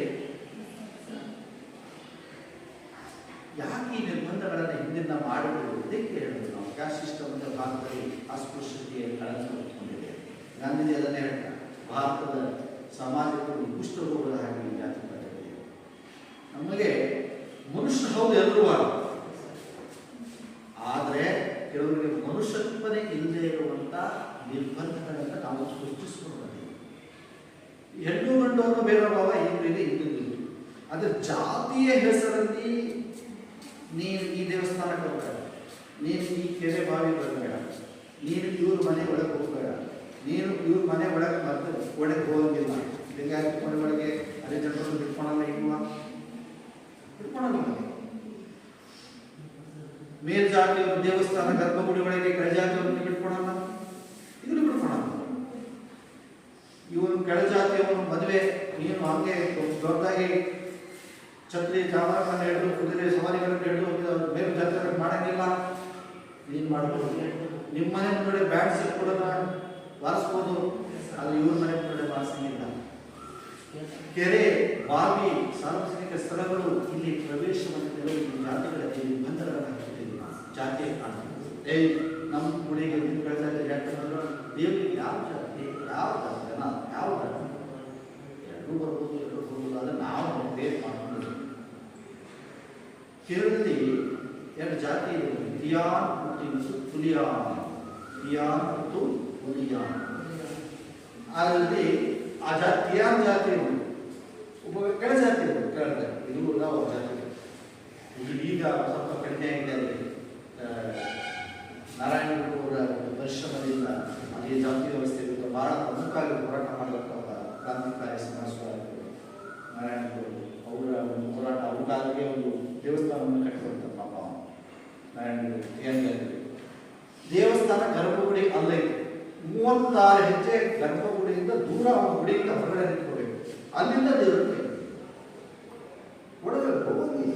[SPEAKER 1] ಯಾಕೆ ಈ ನಿರ್ಬಂಧಗಳನ್ನು ಹಿಂದಿನ ಮಾಡಿದ್ರು ಇದಕ್ಕೆ ಹೇಳಿದ್ರು ನಾವು. ಕ್ಯಾಸ್ಟ್ ಸಿಸ್ಟಮ್ ಅಂದ್ರೆ ಭಾರತದಲ್ಲಿ ಅಸ್ಪೃಶ್ಯತೆಯ ಕಳಂಕ ಹೊತ್ಕೊಂಡಿದೆ. ಗಾಂಧೀಜಿ ಅದನ್ನೇ ಹೇಳ್ತಾರೆ, ಭಾರತದ ಸಮಾಜಕ್ಕೆ ಒಂದು ಕುಷ್ಠ ರೋಗದ ಹಾಗೆ ಈ ಜಾತಿ ಪದ್ಧತಿ. ನಮಗೆ ಮನುಷ್ಯ ಹೌದು ಎಲ್ಲರೂ, ಆದರೆ ಕೆಲವರಿಗೆ ಮನುಷ್ಯತ್ವನೇ ಇಲ್ಲದೆ ಇರುವಂಥ ನಿರ್ಬಂಧಗಳನ್ನ ನಾವು ಸೃಷ್ಟಿಸಿಕೊಳ್ಳುತ್ತೇವೆ. ಹೆಣ್ಣು ಗಂಡು ಅನ್ನೋ ಭೇದ ಭಾವ ಇಲ್ಲಿದೆ ಇದ್ದಿದ್ದು. ಆದರೆ ಜಾತಿಯ ಹೆಸರಲ್ಲಿ ನೀನು ಈ ದೇವಸ್ಥಾನಕ್ಕೆ ಹೋಗಬೇಡ, ನೀನು ಈ ಕೆರೆ ಬಾವಿ ಬರಬೇಡ, ನೀನು ಇವ್ರ ಮನೆ ಒಳಗೆ ಹೋಗಬೇಡ, ನೀನು ಇವ್ರ ಮನೆ ಒಳಗೆ ಮತ್ತೆ ಒಳಗೆ ಹೋಗಂಗಿಲ್ಲ. ಲಿಂಗಾಯತ ಮನೆ ಒಳಗೆ ಅದೇ ಜನರನ್ನು ಬಿಟ್ಕೊಳಲ್ಲ, ಇಲ್ವಾ? ಬಿಟ್ಕೊಳಲ್ಲ. ಮೇಲ್ಜಾತಿಯವರು ದೇವಸ್ಥಾನ ಗರ್ಭಗುಡಿ ಒಳಗೆ ಕೆಳಜಾತಿಯವರನ್ನು ಬಿಟ್ಕೊಳಲ್ಲ, ಇದನ್ನು ಬಿಟ್ಕೊಳಲ್ಲ. ಇವನು ಕೆಳಜಾತಿಯವನು ಮದುವೆ ನೀನು ಹಂಗೆ ದೊಡ್ಡದಾಗಿ ಛತ್ರಿ ಚಾಮರವನ್ನು ಹಿಡಿದು ಕುದುರೆ ಸವಾರಿಗಳನ್ನು ಹಿಡಿದು ಬೇರೆ ಜಾತಿಯವ್ರಿಗೆ ಮಾಡಂಗಿಲ್ಲ. ನೀನು ಮಾಡ್ಬೋದು. ನಿಮ್ಮ ಮನೆ ಮುಂದೆ ಬ್ಯಾಟ್ ಸಿಕ್ಕೊಡೋಣ ಬಾರಿಸ್ಬೋದು, ಅದು ಇವ್ರ ಮನೆ ಮುಂದೆ ಬಾರಿಸಂಗಿಲ್ಲ. ಕೆರೆ ಬಾವಿ ಸಾರ್ವಜನಿಕ ಸ್ಥಳಗಳು ಇಲ್ಲಿ ಪ್ರವೇಶವನ್ನು ಕೆಲವು ಜಾತಿಗಳಲ್ಲಿ ನಿರ್ಬಂಧಗಳನ್ನು ಹಾಕಿದ್ದೀವಿ. ಜಾತಿಯ ಕಾರಣ ನಮ್ಮ ಗುಡಿಗೆ ನೀವು ಬೆಳೆದಾಗ ಯಾಕಂದ್ರೆ ದೇವರಿಗೆ ಯಾವ ಜಾತಿ ಯಾವ ಜನ ಯಾವ ಎರಡೂ ಬರ್ಬೋದು ಎರಡೂ ಬರ್ಬೋದು, ಆದರೆ ನಾವು ಬೇರೆ ಮಾಡ್ಕೊಂಡಿದ್ದೀವಿ. ಕೇರಳದಲ್ಲಿ ಎರಡು ಜಾತಿ ಇದೆ, ಹಿರಿಯಾನ್ ಮತ್ತು ತುಲಿಯಾನ್. ಹಿರಿಯಾನ್ ಮತ್ತು ತುಲಿಯಾನ್. ಅದರಲ್ಲಿ ಆ ಜಾತಿ ಹಿರಿಯಾನ್ ಜಾತಿ ಒಬ್ಬ ಕೆಳ ಜಾತಿ ಕೇಳಿದೆ, ಇದು ಕೂಡ ಒಬ್ಬ ಜಾತಿ. ಈಗ ಸ್ವಲ್ಪ ಕಡಿಮೆ ಆಗಿದೆ. ನಾರಾಯಣಗೌಡ ಅವರ ಪರಿಶ್ರಮದಿಂದ ಅದೇ ಜಾತಿ ವ್ಯವಸ್ಥೆ ಬಹಳ ಪ್ರಮುಖವಾಗಿ ಹೋರಾಟ ಮಾಡಬೇಕು. ಕ್ರಾಂತಿಕಾರಿ ಸಮಾಜವಾದಿಗಳು ನಾರಾಯಣಗೌಡ ಅವರ ಒಂದು ಹೋರಾಟ, ಅವ್ರಿಗಾಗೆ ಒಂದು ದೇವಸ್ಥಾನವನ್ನು ಕಟ್ಟಿಕೊಡ್ತಾರೆ. ಪಾಪ ನಾರಾಯಣಗೌಡ ಏನಿದೆ ದೇವಸ್ಥಾನ ಗರ್ಭಗುಡಿ ಅಲ್ಲ, ಇದೆ 36 ಹೆಜ್ಜೆ ಗರ್ಭಗುಡಿಯಿಂದ ದೂರ ಗುಡಿಯಿಂದ ಹೊರಗಡೆ ನಿಂತ್ಕೋಬೇಕು, ಅಲ್ಲಿಂದ ದೇವರಿಗೆ ಒಳಗೆ ಹೋಗಿ.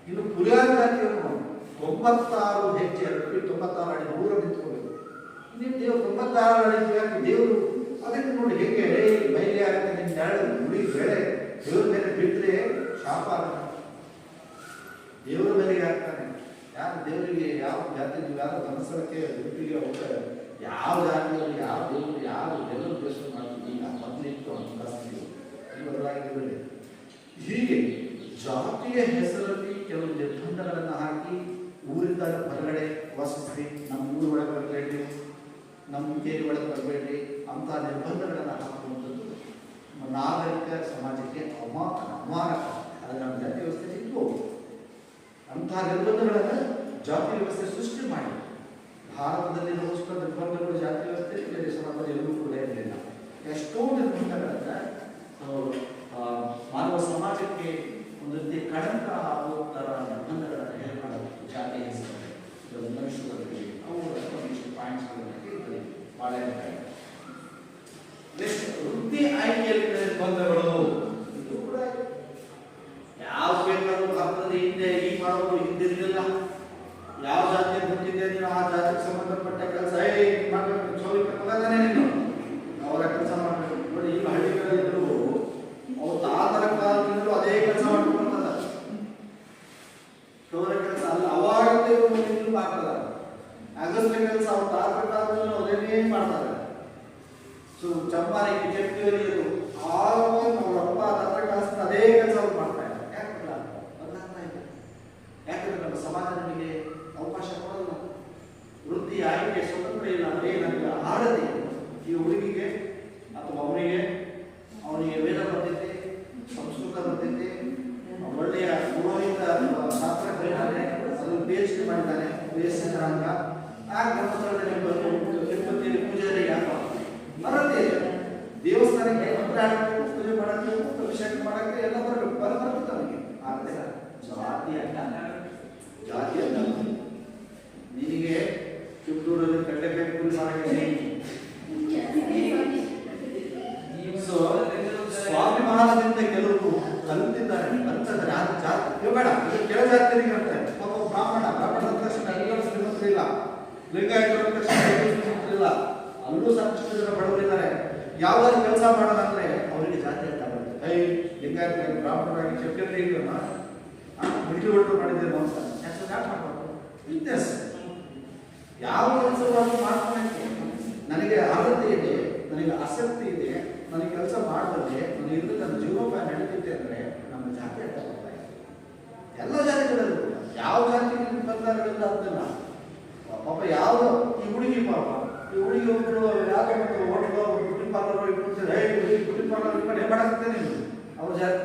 [SPEAKER 1] ಇನ್ನು ಪುಲಿಯಾರ ಜಾತಿಯವರು 96 ಹೆಜ್ಜೆ 96 ಅಡಿ ದೂರ ನಿಂತ್ಕೋಬೇಕು. ನೀವು ದೇವರು 96 ಅಡಿ ಯಾಕೆ ದೇವರು ಅದಕ್ಕೆ ನೋಡಿ ಹೇಗೆ ಮೈಲಿ ಆಗುತ್ತೆ. ನಿನ್ನ ನೆರಳು ಗುಡಿ ಬೆಳೆ ದೇವ್ರ ಮೇಲೆ ಬಿಟ್ಟರೆ ಶಾಪ ಆಗುತ್ತೆ, ದೇವರ ಬೆಲೆಗೆ ಆಗ್ತಾನೆ. ಯಾರು ದೇವರಿಗೆ ಯಾವ ಜಾತಿ ಯಾರು ಧರ್ಮಸ್ಥಳಕ್ಕೆ ಬಿಟ್ಟಿಗೆ ಹೋಗ್ತಾರೆ, ಯಾವ ಜಾತಿಯಲ್ಲಿ ಯಾವ ದೇವರು ಯಾವ ದೇವರು ದೇಶ ಮಾಡ್ತೀವಿ ಮೊದಲಿತ್ತು ಅಂತ ಬದಲಾಗಿದೆ. ಹೀಗೆ ಜಾತಿಯ ಹೆಸರಲ್ಲಿ ಕೆಲವು ನಿರ್ಬಂಧಗಳನ್ನು ಹಾಕಿ ಊರಿಂದ ಹೊರಗಡೆ ವಾಸಿಸ್ರಿ, ನಮ್ಮ ಊರ ಒಳಗೆ ಬರಬೇಡ್ರಿ, ನಮ್ಮ ಕೇರಿ ಒಳಗೆ ಬರಬೇಡ್ರಿ ಅಂತ ನಿರ್ಬಂಧಗಳನ್ನು ಹಾಕುವಂಥದ್ದು ನಾಗರಿಕ ಸಮಾಜಕ್ಕೆ ಅವಮಾನ. ಆದರೆ ನಮ್ಮ ಜಾತಿ ವ್ಯವಸ್ಥೆ ಇತ್ತು. ಅಂತಹ ನಿರ್ಬಂಧಗಳನ್ನು ಜಾತಿ ವ್ಯವಸ್ಥೆ ಸೃಷ್ಟಿ ಮಾಡಿ ಭಾರತದಲ್ಲಿ ನಮಸ್ಕಾರ ನಿರ್ಬಂಧಗಳು ಜಾತಿ ವ್ಯವಸ್ಥೆ ಬೇರೆ ಸಮಾಜದಲ್ಲಿ ಎಲ್ಲೂ ಕೂಡ ಇರಲಿಲ್ಲ. ಎಷ್ಟೋ ನಿರ್ಬಂಧಗಳನ್ನು ಮಾನವ ಸಮಾಜಕ್ಕೆ ಒಂದು ರೀತಿ ಕಳಂಕ ಆಗೋ ಥರ ನಿರ್ಬಂಧಗಳನ್ನು ಹೇಗೆ ಮಾಡೋದು ಜಾತಿ ಹೆಸರು ಮನುಷ್ಯರಲ್ಲಿ ಅವುಗಳನ್ನು ಒಂದಿಷ್ಟು ಪಾಯಿಂಟ್ಸ್ಗಳನ್ನು ಭಾಳ ವೃತ್ತಿ ಆಯ್ಕೆಯಲ್ಲಿ ನಿರ್ಬಂಧಗಳು ಇದು ಕೂಡ ಯಾವ ಬೇಕಾದ್ರೂ ಭಾರತದ ಹಿಂದೆ ಈ ಮಾಡೋದು ಹಿಂದಿರಲಿಲ್ಲ. ಯಾವ ಜಾತಿಯ ಬಂದಿದೆ ನೀನು ಆ ಜಾತಿಗೆ ಸಂಬಂಧಪಟ್ಟ ಕೆಲಸ ಮಾಡಬೇಕು, ಸೌಲಿಕ ಮಗನೇ ನೀನು ಅವರ ಕೆಲಸ ಮಾಡಬೇಕು. ನೋಡಿ ಈಗ ಹಳ್ಳಿಗಳಿದ್ರು ಅವ್ರು ತಾತರ ಕಾಲದಿಂದಲೂ ಅದೇ ಕೆಲಸ ಮಾಡ್ಕೊಂಡ್ಬರ್ತದ. ಅವರ ಕೆಲಸ ಅಲ್ಲ ಅವಾಗಲೇ ಆಗ್ತದ. ಅಗಸ್ತ್ಯ ಕೆಲಸ ಅವ್ರು ತಾತರ ಕಾಲದಿಂದಲೂ ಅದೇನೇ ಮಾಡ್ತಾರೆ. ಸೊ ಚಂಪಾರಿಗೆ ಕೆಟ್ಟಿಯವರು ಅವರಪ್ಪ ತಾತರ ಕಾಲದಿಂದ ಅದೇ ಕೆಲಸ ಅವ್ರು ಮಾಡ್ತಾರೆ. ಯಾಕಂದ್ರೆ ನಮ್ಮ ಸಮಾಜ ನಮಗೆ ಅವಕಾಶ ಕೊಡಲ್ಲ. ವೃತ್ತಿ ಆಯ್ಕೆ ಸ್ವತಂತ್ರ ಇಲ್ಲ. ನನಗೆ ಆಡದೆ ಈ ಹುಡುಗಿಗೆ ಅಥವಾ ಅವನಿಗೆ ವೇದ ಬರ್ತೈತೆ, ಸಂಸ್ಕೃತ ಬರ್ತೈತೆ, ಒಳ್ಳೆಯ ಪುರೋಹಿತ ಶಾಸ್ತ್ರ ಕಲಿತಾನೆ, ಅದು PhD ಮಾಡಿದ್ದಾನೆ, BSc ರಂಗ ಆ ಗ್ರಂಥಗಳಲ್ಲಿ ತಿರುಪತಿಯಲ್ಲಿ ಪೂಜೆಯಲ್ಲಿ ಯಾಕೆ ಬರುತ್ತೆ. ದೇವಸ್ಥಾನಕ್ಕೆ ಮಂತ್ರ ಹಾಕಬೇಕು, ಪೂಜೆ ಮಾಡಬೇಕು, ಅಭಿಷೇಕ ಮಾಡಕ್ಕೆ ಎಲ್ಲ ಬರಬೇಕು, ಬರುತ್ತೆ ಅವನಿಗೆ. ಆದರೆ ಜಾತಿ ಅಲ್ಲ. ನಿನಗೆ ಚಿಕ್ಕೂರಲ್ಲಿ ಕಡಲೆಕಾಯಿ ಪೂರಿ ಮಾಡಕ್ಕೆ ಸೊ ಸ್ವಾಭಿಮಾನದಿಂದ ಕೆಲವರು ಕಲಿತಿದ್ದಾರೆ, ಕಲಿತಿದ್ದಾರೆ. ಆ ಜಾತಿ ಬೇಡ, ಕೆಳ ಜಾತಿಯರಿಗೆ ಅಂತಾರೆ. ಬ್ರಾಹ್ಮಣ ತಕ್ಷಣ ಎಲ್ಲರೂ ಶ್ರೀಮಂತರಿಲ್ಲ, ಲಿಂಗಾಯತರ ತಕ್ಷಣ ಶ್ರೀಮಂತರಿಲ್ಲ, ಅಲ್ಲೂ ಸಾಕಷ್ಟು ಜನ ಬಡವರಿದ್ದಾರೆ. ಯಾವ್ದಾದ್ರು ಕೆಲಸ ಮಾಡೋಣ ಅಂದ್ರೆ ಅವರಿಗೆ ಜಾತಿ ಅಂತ ಬರುತ್ತೆ. ಲಿಂಗಾಯತ ಬ್ರಾಹ್ಮಣರಾಗಿ ಚಕ್ರವರ್ತಿ ಮಿಲಿಟರಿ ಹೊರಟು ಮಾಡಿದ್ದೇವೆ ಅಂತ ಯಾಕೆ ಮಾಡಬಾರ್ದು? ವ್ಯತ್ಯಾಸ ಯಾವ ಕೆಲಸವನ್ನು ಮಾಡ್ಕೊಳಕ್ಕೆ ನನಗೆ ಆಸಕ್ತಿ ಇದೆ, ನನಗೆ ಆಸಕ್ತಿ ಇದೆ, ನನಗೆ ಕೆಲಸ ಮಾಡಿ ಭಾರತದಲ್ಲಿ ಒಂದು ಇದ್ದು ನನ್ನ ಜೀವನೋಪಾಯ ನಡೀತಿದೆ ಅಂದರೆ ನಮ್ಮ ಜಾತಿ ಅಂತ ಬರ್ತಾ ಇದೆ. ಎಲ್ಲ ಜಾತಿಗಳಲ್ಲೂ ಯಾವ ಜಾತಿ ಬಂದಾರಗಳಿಂದ ಅದನ್ನ ಪಾಪ ಯಾವುದು ಈ ಹುಡುಗಿ ಪಾಪ ಈ ಹುಡುಗಿ ಒಬ್ಬರು ಯಾವುದೋ ಒಂದು ಹೋಟ್ಲು ಬ್ಯೂಟಿ ಪಾರ್ಲರ್ ಇಟ್ಕೊಳ್ತಾರೆ. ಬ್ಯೂಟಿ ಪಾರ್ಲರ್ ಇಟ್ಕೊಂಡು ಏನು ಮಾಡಾಕ್ತೇ ನೀನು ಅವ್ರ ಜಾತಿ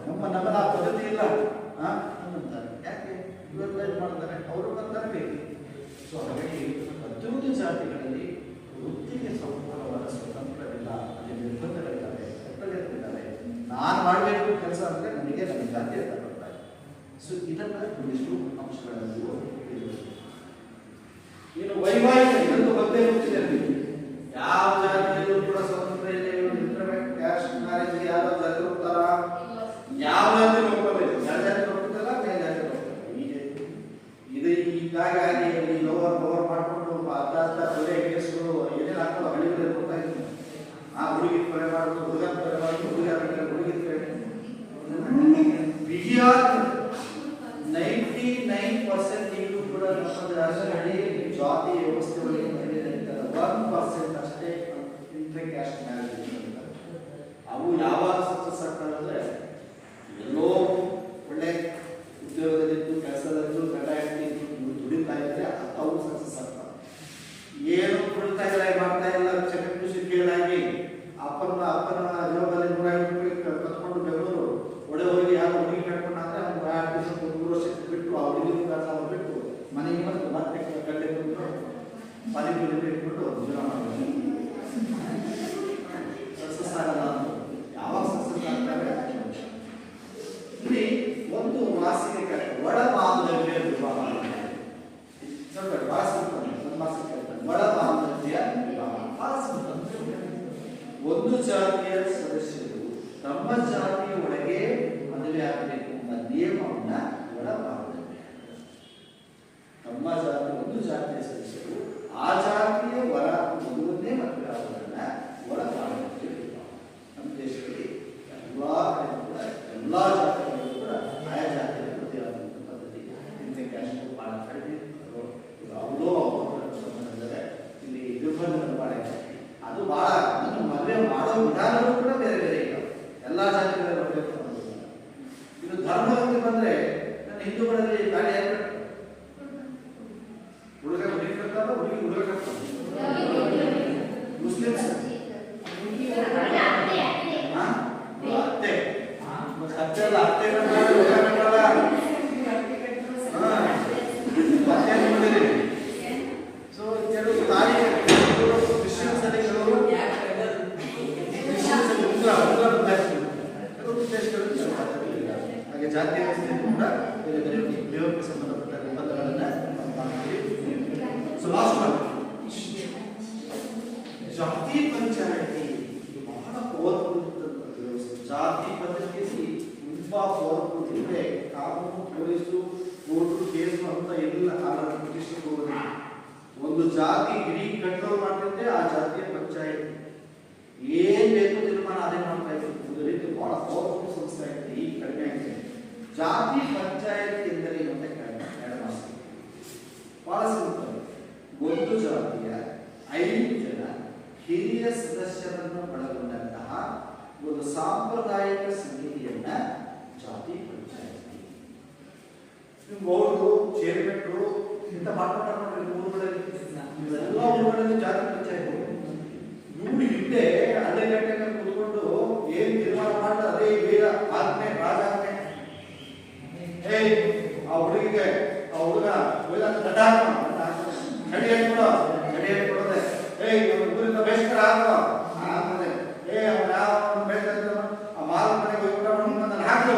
[SPEAKER 1] ನಮ್ಮನ್ನ ಆ ಪದ್ಧತಿ ಇಲ್ಲ ಅಂತಾರೆ. ಯಾಕೆ ಇವೆಲ್ಲ ಇದು ಮಾಡ್ತಾರೆ ಅವರು ಬರ್ತಾರೆ ಬೇಕು. ಸೊ ಹಾಗಾಗಿ ಪ್ರತಿಯೊಂದು ಜಾತಿಗಳಲ್ಲಿ ವೃತ್ತಿಗೆ ಸಂಪೂರ್ಣವಾದ ಸ್ವತಂತ್ರವಿಲ್ಲ, ಅಲ್ಲಿ ನಿರ್ಬಂಧಗಳಿದ್ದಾವೆ, ಕಟ್ಟಳೆಗಳಿದ್ದಾವೆ. ನಾನು ಮಾಡಬೇಕು ಕೆಲಸ ಅಂದರೆ ನನಗೆ ನನ್ನ ಜಾತಿ ಅಂತ ಬರ್ತಾರೆ. ಸೊ ಇದನ್ನು ಒಂದಿಷ್ಟು ಅಂಶಗಳಲ್ಲಿ ಇನ್ನು ವೈವಾಹಿಕ ಇದನ್ನು ಗೊತ್ತೇ ಹೋಗ್ತಿದೆ. ಯಾವ ಜಾತಿಯಲ್ಲೂ ಕೂಡ ಸ್ವತಂತ್ರ ಇಲ್ಲ. ಇಂಟರ್ನೆಟ್ ಕ್ಯಾಶ್ ಮ್ಯಾರೇಜ್ ಯಾವ ಜಾತಿ ಹೋಗ್ತಾರ, ಯಾವ ಜಾತಿ ಹೋಗ್ತಾರೆ, ಯಾವ ಜಾತಿ ಹೋಗ್ತಿಲ್ಲ, ಬೇರೆ ಜಾತಿ ಹೋಗ್ತಾರೆ. ಇದು ಹೀಗಾಗಿ ಇಲ್ಲಿ ಲೋವರ್ ಪವರ್ ಮಾಡಿಕೊಂಡು ಅರ್ಧ ಕೊಲೆ ಕೇಸ್ಗಳು ಏನೇನು ಆಗ್ತವೆ ಹಳ್ಳಿಗಳಲ್ಲಿ ಹೋಗ್ತಾ ಇದ್ದೀನಿ. ಆ ಹುಡುಗಿ ಕೊಲೆ ಮಾಡೋದು, ಹುಡುಗ ಕೊಲೆ ಮಾಡೋದು, ಹುಡುಗಿ ಬಿಗಿಯಾದ 99% ಈಗಲೂ ಕೂಡ ನಮ್ಮ ರಾಜ್ಯದಲ್ಲಿ ಜಾತಿ ವ್ಯವಸ್ಥೆ ಒಳಗೆ 1% ಅಷ್ಟೇ ಇಂಟರ್ ಕ್ಯಾಸ್ಟ್ ಮ್ಯಾರೇಜ್. ಅವು ಯಾವಾಗ ಸಕ್ಸಸ್ ಆಗ್ತವೆ ಅಂದರೆ ಎಲ್ಲೋ ಒಳ್ಳೆ ಉದ್ಯೋಗದಲ್ಲಿದ್ದು ಕೆಲಸದಲ್ಲಿದ್ದು ಗಂಡ ಹೆಂಡತಿ ದುಡಿತಾ ಇದ್ರೆ ಅವು ಸಕ್ಸಸ್ ಆಗ್ತವೆ. ಏನು ದುಡಿತಾ ಇಲ್ಲ, ಮಾಡ್ತಾ ಇಲ್ಲ, ಖುಷಿ ಕೇಳಾಗಿ ಅಪ್ಪನ ಜೀವನದಲ್ಲಿ 150 ರೂಪಾಯಿ ಕತ್ಕೊಂಡು ಬೆಂಗಳೂರು ಒಡೆ ಹೋಗಿ ಯಾರು ಹುಡುಗಿ ಕಟ್ಕೊಂಡು ಅಂದ್ರೆ ಅವ್ನು 2 ದಿವಸ 3 ವರ್ಷಕ್ಕೆ ಬಿಟ್ಟು ಆ ಹುಡುಗಿ ಬಿಟ್ಟು ಮನೆಗೆ ಬಂದು ಮತ್ತೆ ಗಡ್ಡೆ ಬಿಟ್ಟು ಮನೆಗೆ ಇಟ್ಬಿಟ್ಟು ಜೀವನ ಮಾಡ್ತಾರೆ. ಸಕ್ಸಸ್ ಆಗಲ್ಲ ಅಂತ ಯಾವಾಗ ಸಕ್ಸಸ್ ಆಗ್ತಾರೆ ಇಲ್ಲಿ ಒಂದು ಮಾಸಿಕ ಒಳ ಬಾಂಧವ್ಯ ವಿವಾಹ ಒಳ ಬಾಂಧವ್ಯ ವಿವಾಹ. ಒಂದು ಜಾತಿಯ ಸದಸ್ಯರು ತಮ್ಮ ಜಾತಿಯ ಒಳಗೆ ಮದುವೆ ಆಗಬೇಕು ಎಂಬ ನಿಯಮವನ್ನ ಒಳ ಬಾಂಧವ್ಯ. ತಮ್ಮ ಜಾತಿ ಒಂದು ಜಾತಿಯ ಸದಸ್ಯರು ಆ ಜಾತಿಯ ಹೊರ ಮದುವನ್ನೇ ಮದುವೆ ಆಗೋದನ್ನ ಒಳ ಬಾಂಧವ್ಯ ವಿವಾಹ. ನಮ್ಮ ದೇಶದಲ್ಲಿ ಎಲ್ಲಾ ಜಾತಿಗಳು ಕೂಡ ಆಯಾ ಜಾತಿಯ ಮದುವೆ ಆಗುವಂಥ ಪದ್ಧತಿ ಇಂಥ ಕ್ಯಾಸ್ಟ್ ಬಹಳ ಕಡಿಮೆ. ಯಾವುದೋ ಸಂಬಂಧದಲ್ಲಿ ಇಲ್ಲಿ ನಿರ್ಬಂಧಗಳು ಬಹಳ ಇದೆ. ಅದು ಬಹಳ ಮದುವೆ ಮಾಡೋ ವಿಧಾನಗಳು ಕೂಡ ಬೇರೆ ಬೇರೆ ಇಲ್ಲ. ಎಲ್ಲ ಜಾತಿಗಳ ಮದುವೆ ಇದು ಧರ್ಮಕ್ಕೆ ಬಂದ್ರೆ ನನ್ನ ಹಿಂದೂಗಳಲ್ಲಿ ತಾಳಿ ಯಾರು ಹುಡುಗ ಹುಡುಗಿ ಕಟ್ತಾರ, ಹುಡುಗಿ ಹುಡುಗ ಕಟ್ತಾರ. ಮುಸ್ಲಿಮ್ಸ್ ಅತ್ತೆ ಅಲ್ಲ, ಅತ್ತೆ ಸೊ ಕೆಲವು ತಾಳಿ ಕ್ರಿಶ್ಚಿಯನ್ಸ್ ಅಲ್ಲಿ ಕೆಲವರು ಹಾಗೆ ಜಾತಿ ವ್ಯವಸ್ಥೆ ಕೂಡ ಬೇರೆ ಬೇರೆ ದೇವಕ್ಕೆ ಸಂಬಂಧಪಟ್ಟ ನಿಬಂಧನೆಗಳನ್ನ ಜಾತಿ ಪಂಚಾಯತಿ ಬಹಳ ಪವರ್ಫುಲ್ ವ್ಯವಸ್ಥೆ. ಜಾತಿ ಪದ್ಧತಿಯಲ್ಲಿ ತುಂಬಾ ಪವರ್ಫುಲ್ ಇದೆ. ಕಾನೂನು, ಪೊಲೀಸು, ಕೋರ್ಟು, ಕೇಸು ಅಂತ ಎಲ್ಲ ಕಾಲ ಪ್ರತಿಷ್ಠಿತ ಒಂದು ಜಾತಿ ಇಡೀ ಕಂಟ್ರೋಲ್ ಮಾಡ್ತಿದ್ದೆ ಆ ಜಾತಿಯ ಪಂಚಾಯತಿ. ಏನ್ ಬೇಕು ತೀರ್ಮಾನ ಅದೇ ಮಾಡ್ತಾ ಇದ್ರು. ಒಂದು ರೀತಿ ಬಹಳ ಪವರ್ಫುಲ್ ಸಂಸ್ಥೆ ಆಗಿದೆ. ಈಗ ಕಡಿಮೆ ಆಗಿದೆ. ಜಾತಿ ಪಂಚಾಯತ್ ಎಂದರೆ ಮತ್ತೆ ಕಡಿಮೆ ಬಹಳ ಸಿಂಪಲ್. ಒಂದು ಜಾತಿಯ 5 ಜನ ಹಿರಿಯ ಸದಸ್ಯರನ್ನು ಒಳಗೊಂಡಂತಹ ಒಂದು ಸಾಂಪ್ರದಾಯಿಕ ಸಮಿತಿಯನ್ನ ಜಾತಿ ಪಂಚಾಯತಿ. ಗೌಡ್ರು, ಚೇರ್ಮನ್ರು ಇಂಥ ಮಾಡ್ಕೊಂಡು ಊರುಗಳಲ್ಲಿ ಎಲ್ಲ ಊರುಗಳಲ್ಲಿ ಜಾತಿ ಪಂಚಾಯತಿ. ಇವ್ರು ಹಿಂದೆ ಹಳ್ಳಿ ಗಂಟೆಗೆ ಕೂತ್ಕೊಂಡು ಏನ್ ತೀರ್ಮಾನ ಮಾಡಿದ್ರೆ ಅದೇ ವೀರ ಆಜ್ಞೆ, ರಾಜಾಜ್ಞೆ. ಆ ಹುಡುಗಿಗೆ ಆ ಹುಡುಗ ದಡ್ಡ ಚಡಿ ಹೇಳ್ಕೊಡೋ, ಚಡಿ ಹೇಳ್ಕೊಡೋದೆ. ಊರಿಂದ ಬೇಸ್ಕರ ಆಗೋದೆ. ಅವ್ನು ಯಾವ ಬೇಕಂತ ಆ ಮಾಲ ಮನೆಗೆ ಹೋಗ್ಬಿಟ್ಟು ಹಾಕಿ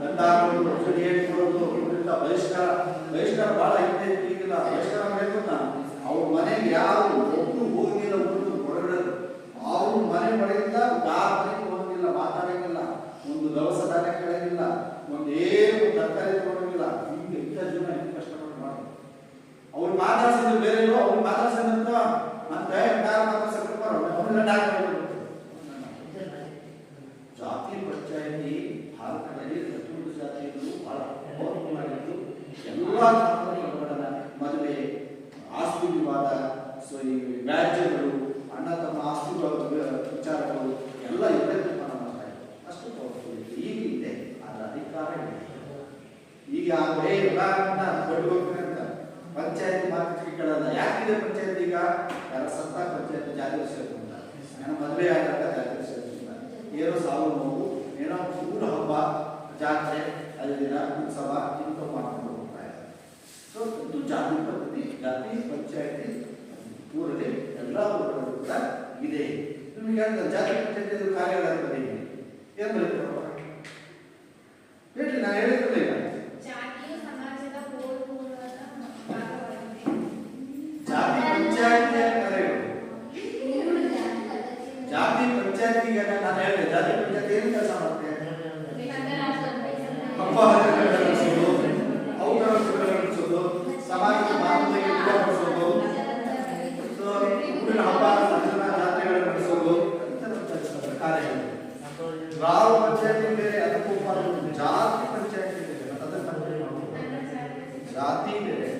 [SPEAKER 1] ದಂಡ ಹಾಕೋದು, ಚಡಿ ಹೇಳ್ಕೊಡೋದು, ಊರಿಂದ ಬಹಿಷ್ಕಾರ ಬಹಳ ಹಿಂದೆ ಈಗಿಲ್ಲ. ಬಹಿಷ್ಕಾರ ಮಾಡ್ಕೊಂಡ ಅವ್ರ ಮನೆಗೆ ಯಾರು ಒಬ್ರು ಹೋಗಿಲ್ಲ, ಊರು ಹೊರಗಡೆ ಅವ್ರ ಮನೆ ಒಳಗಿಂದ ಯಾರ ಮನೆಗೆ ಹೋಗಿಲ್ಲ, ಮಾತಾಡಂಗಿಲ್ಲ, ಒಂದು ದವಸ ಧಾನ್ಯ ಕೇಳಂಗಿಲ್ಲ, ಒಂದೇನು ತರಕಾರಿ ತಗೊಳಂಗಿಲ್ಲ. ಹಿಂಗೆ ಇಂಥ ಜೀವನ ಹಿಂಗೆ ಕಷ್ಟಪಟ್ಟು ಮಾಡಿ ಅವ್ರು ಮಾತಾಡ್ಸಿದ್ರು ಬೇರೆ, ಅವ್ರು ಮಾತಾಡ್ಸಿದಂತ ಮತ್ತೆ ಯಾರು ಮಾತಾಡ್ಸಕ್ಕೆ ಜಾತಿ ಪಂಚಾಯತಿ ಭಾರತದಲ್ಲಿ ಪ್ರತಿಯೊಂದು ಜಾತಿಯಲ್ಲೂ ಬಹಳ ಪವರ್ಫುಲ್ ಆಗಿದ್ದು ಎಲ್ಲ ಮದುವೆ, ಆಸ್ತಿ ವಿವಾದ, ಸೊ ಈ ವ್ಯಾಜ್ಯಗಳು, ಅಣ್ಣ ತಮ್ಮ ಆಸ್ತಿ ವಿಚಾರಗಳು ಎಲ್ಲ ಇವರೇ ತೀರ್ಮಾನ ಮಾಡ್ತಾ ಇದ್ದಾರೆ. ಅಷ್ಟು ಪವರ್ಫುಲ್ ಇದೆ. ಈಗ ಇದೆ, ಅದರ ಅಧಿಕಾರ ಇದೆ. ಈಗ ಅವರೇ ಎಲ್ಲ ದೊಡ್ಡ ಹೋಗ್ತಾರೆ ಅಂತ ಪಂಚಾಯತ್ ಮಾರ್ಕೆಟ್ಗೆ ಕೇಳಲ್ಲ. ಯಾಕಿದೆ ಪಂಚಾಯತ್? ಈಗ ಯಾರ ಸತ್ತ ಪಂಚಾಯತ್ ಜಾತಿ ಸೇರ್ಕೊಂತಾರೆ, ಏನೋ ಮದುವೆ ಆದಾಗ ಜಾತಿ ಸೇರ್ಕೊಂತಾರೆ, ಏನೋ ಸಾವು ನೋವು, ಏನೋ ಊರ ಹಬ್ಬ ಜಾತ್ರೆ ಅಲ್ಲಿನ ಉತ್ಸವ ಇಂಥ ಮಾಡ್ಕೊಂಡು ಹೋಗ್ತಾ ಇದ್ದಾರೆ. ಸೊ ಇದು ಜಾತಿ ಪದ್ಧತಿ, ಜಾತಿ ಪಂಚಾಯತಿ ಊರಲ್ಲಿ ಎಲ್ಲ ಊರಲ್ಲೂ ಕೂಡ ಇದೆ. ನಿಮಗೆ ಜಾತಿ ಪಂಚಾಯತಿ ಕಾರ್ಯಾಲಯದಲ್ಲಿ ಏನು ಬರೀತಾರೆ ಹೇಳಿ, ನಾನು ಹೇಳಿದ್ರಲ್ಲ.
[SPEAKER 2] ಜಾತಿಯು ಸಮಾಜದ ಮೂಲಭೂತ ಭಾಗವಾಗಿದೆ.
[SPEAKER 1] ಜಾತಿ ಪಂಚಾಯತಿಯ ಕಾರ್ಯಗಳು, ಜಾತಿ ಪಂಚಾಯತಿಗೆ ನಾನು ಹೇಳಿದೆ, ಜಾತಿ ಪಂಚಾಯತಿ ಏನು ಕೆಲಸ ಮಾಡುತ್ತೆ? ಹಬ್ಬ ಹರಿದಿನಗಳು ನಡೆಸೋದು, ಅವುಗಳ ನಡೆಸೋದು, ಸಮಾಜದ ಬಾಂಧವ್ಯ ನಡೆಸೋದು, ಊರಿನ ಹಬ್ಬ ಹರಿದಿನ ಜಾತ್ರೆಗಳು ನಡೆಸೋದು, ಕಾರ್ಯಗಳು. ಗ್ರಾಮ ಪಂಚಾಯತಿ ಬೇರೆ, ಅದಕ್ಕೂ ಜಾತಿ ಪಂಚಾಯತಿ ಬೇರೆ, ಜಾತಿ ಬೇರೆ.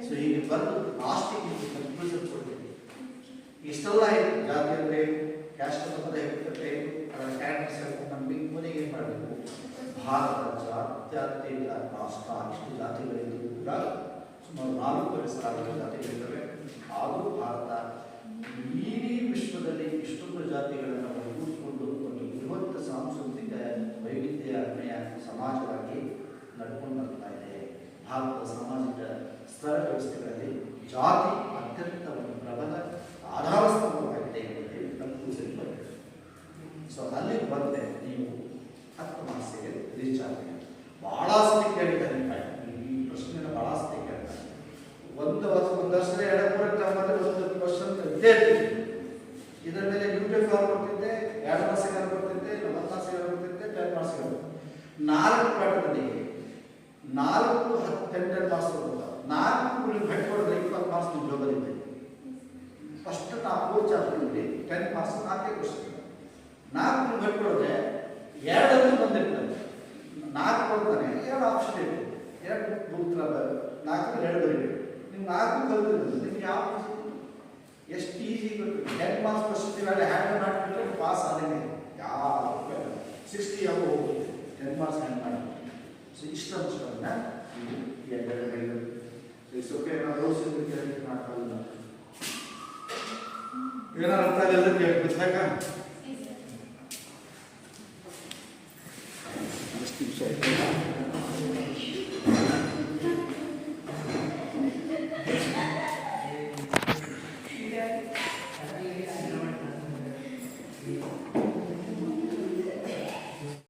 [SPEAKER 1] ಸೊ ಹೀಗೆ ಬಂದು ಲಾಸ್ಟಿಗೆ ಕನ್ಫ್ಯೂಷನ್ ಕೊಡ್ತೀವಿ. ಇಷ್ಟೆಲ್ಲ ಇದೆ. ಜಾತಿ ಅಂದರೆ ಕ್ಯಾಸ್ಟ್ ಪದ ಹೇಳುತ್ತೆ, ಅದರ ಕ್ಯಾರೆಕ್ಟರ್ಸ್ ಹೇಳ್ಕೊಂಡು ನಮಗೆ ಕೊನೆಗೆ ಏನು ಮಾಡಬೇಕು? ಭಾರತ ಜಾತ್ಯತೀತ ರಾಷ್ಟ್ರ, ಇಷ್ಟು ಜಾತಿಗಳಿದ್ದು ಕೂಡ ಸುಮಾರು 4,000 ಜಾತಿಗಳಿದ್ದಾವೆ. ಆದರೂ ಭಾರತ ಇಡೀ ವಿಶ್ವದಲ್ಲಿ ಇಷ್ಟೊಂದು ಜಾತಿಗಳನ್ನು ಒಗ್ಗೂಡಿಸಿಕೊಂಡು ಒಂದು ಬೃಹತ್ ಸಾಂಸ್ಕೃತಿಕ ವೈವಿಧ್ಯಮಯ ಸಮಾಜವಾಗಿ ನಡ್ಕೊಂಡು ಬರ್ತಾ ಇದೆ. ಭಾರತದ ಸಾಮಾಜಿಕ ಸ್ತರ ವ್ಯವಸ್ಥೆಗಳಲ್ಲಿ ಜಾತಿ ಅತ್ಯಂತ ಒಂದು ಪ್ರಬಲ ಆಧಾರ ಸ್ತಂಭವಾಗಿದೆ ಎಂಬುದೇ ಕನ್ಫ್ಯೂಷನ್ ಬರುತ್ತೆ. ಸೊ ಅಲ್ಲಿ ಬಂದರೆ ನೀವು 10 ಮಾರ್ಕ್ಸಿಗೆ ರೀಚ್ ಆಗ್ತೀವಿ. ಭಾಳ ಸತಿ ಕೇಳ್ತಾರೆ, ಈ ಪ್ರಶ್ನೆನ ಭಾಳ ಸತಿ ಕೇಳ್ತಾರೆ. ಒಂದು ವರ್ಷದ 2-3 ಟರ್ಮಲ್ಲಿ ಒಂದು ಕ್ವಶನ್ ಇದ್ದೇ ಇರ್ತೀವಿ. ಇದರ ಮೇಲೆ ಯೂಟ್ಯೂಬ್ ಫಾರ್ಮ್ ಬರ್ತಿದ್ದೆ, 2 ಮಾರ್ಕ್ಸಿಗೆ ಬರ್ತಿದ್ದೆ, 40 ಮಾರ್ಕ್ಸಿಗೆ ಬರ್ತಿದ್ದೆ, 10 ಮಾರ್ಕ್ಸಿಗೆ ಬರ್ತಿದ್ದೆ. 4 ಪಾಠದಲ್ಲಿ 4 10 ಮಾರ್ಕ್ಸ್ ಬರ್ತಾವೆ. 4 ನೀವು ಹೆಡ್ಕೊಡ್ರೆ 20 ಮಾರ್ಕ್ಸ್ ನೀವು ಜೋಬಲ್ಲಿದೆ. ಫಸ್ಟ್ ನಾವು 4 ಚಾಪ್ಟರ್ನಲ್ಲಿ 10 ಮಾರ್ಕ್ಸ್ 4 ಕ್ವಶನ್. 4 ನೀವು ಹೆಡ್ಕೊಡ್ರೆ 2 ಬಂದಿರ್ತಾರೆ. 4 ಕೊಡ್ತಾನೆ, 2 ಆಪ್ಷನ್ ಇದೆ, 2 ಉತ್ತರ 4 2 ಬರೀಬೇಕು. ನೀವು 4 ಕಲಿತಿರೋದು ನಿಮ್ಗೆ ಯಾವ ಎಷ್ಟು ಈಸಿ ಗೊತ್ತು. 10 ಮಾರ್ಕ್ಸ್ ಕ್ವಶನ್ ಇವೆಲ್ಲ ಹ್ಯಾಂಡಲ್ ಮಾಡಿಬಿಟ್ರೆ ಪಾಸ್ ಆದಂಗೆ. ಯಾವ 60 ಯಾವ ಹೋಗುತ್ತೆ 10 ಮಾರ್ಕ್ಸ್ ಹ್ಯಾಂಡ್ ಮಾಡಿ. ಸೊ ಇಷ್ಟು ಅಂಶಗಳನ್ನ ನೀವು ಓಕೆ. ನಾವು ರೋಸ್ ಮಾಡ್ಕೊಳ್ಳೋಣ. ಏನಾರು ಅರ್ಥ ಆಗಲ್ಲ ಕೇಳ್ಬೇಕಾ? ಎಷ್ಟು ನಿಮಿಷ ಆಯ್ತು?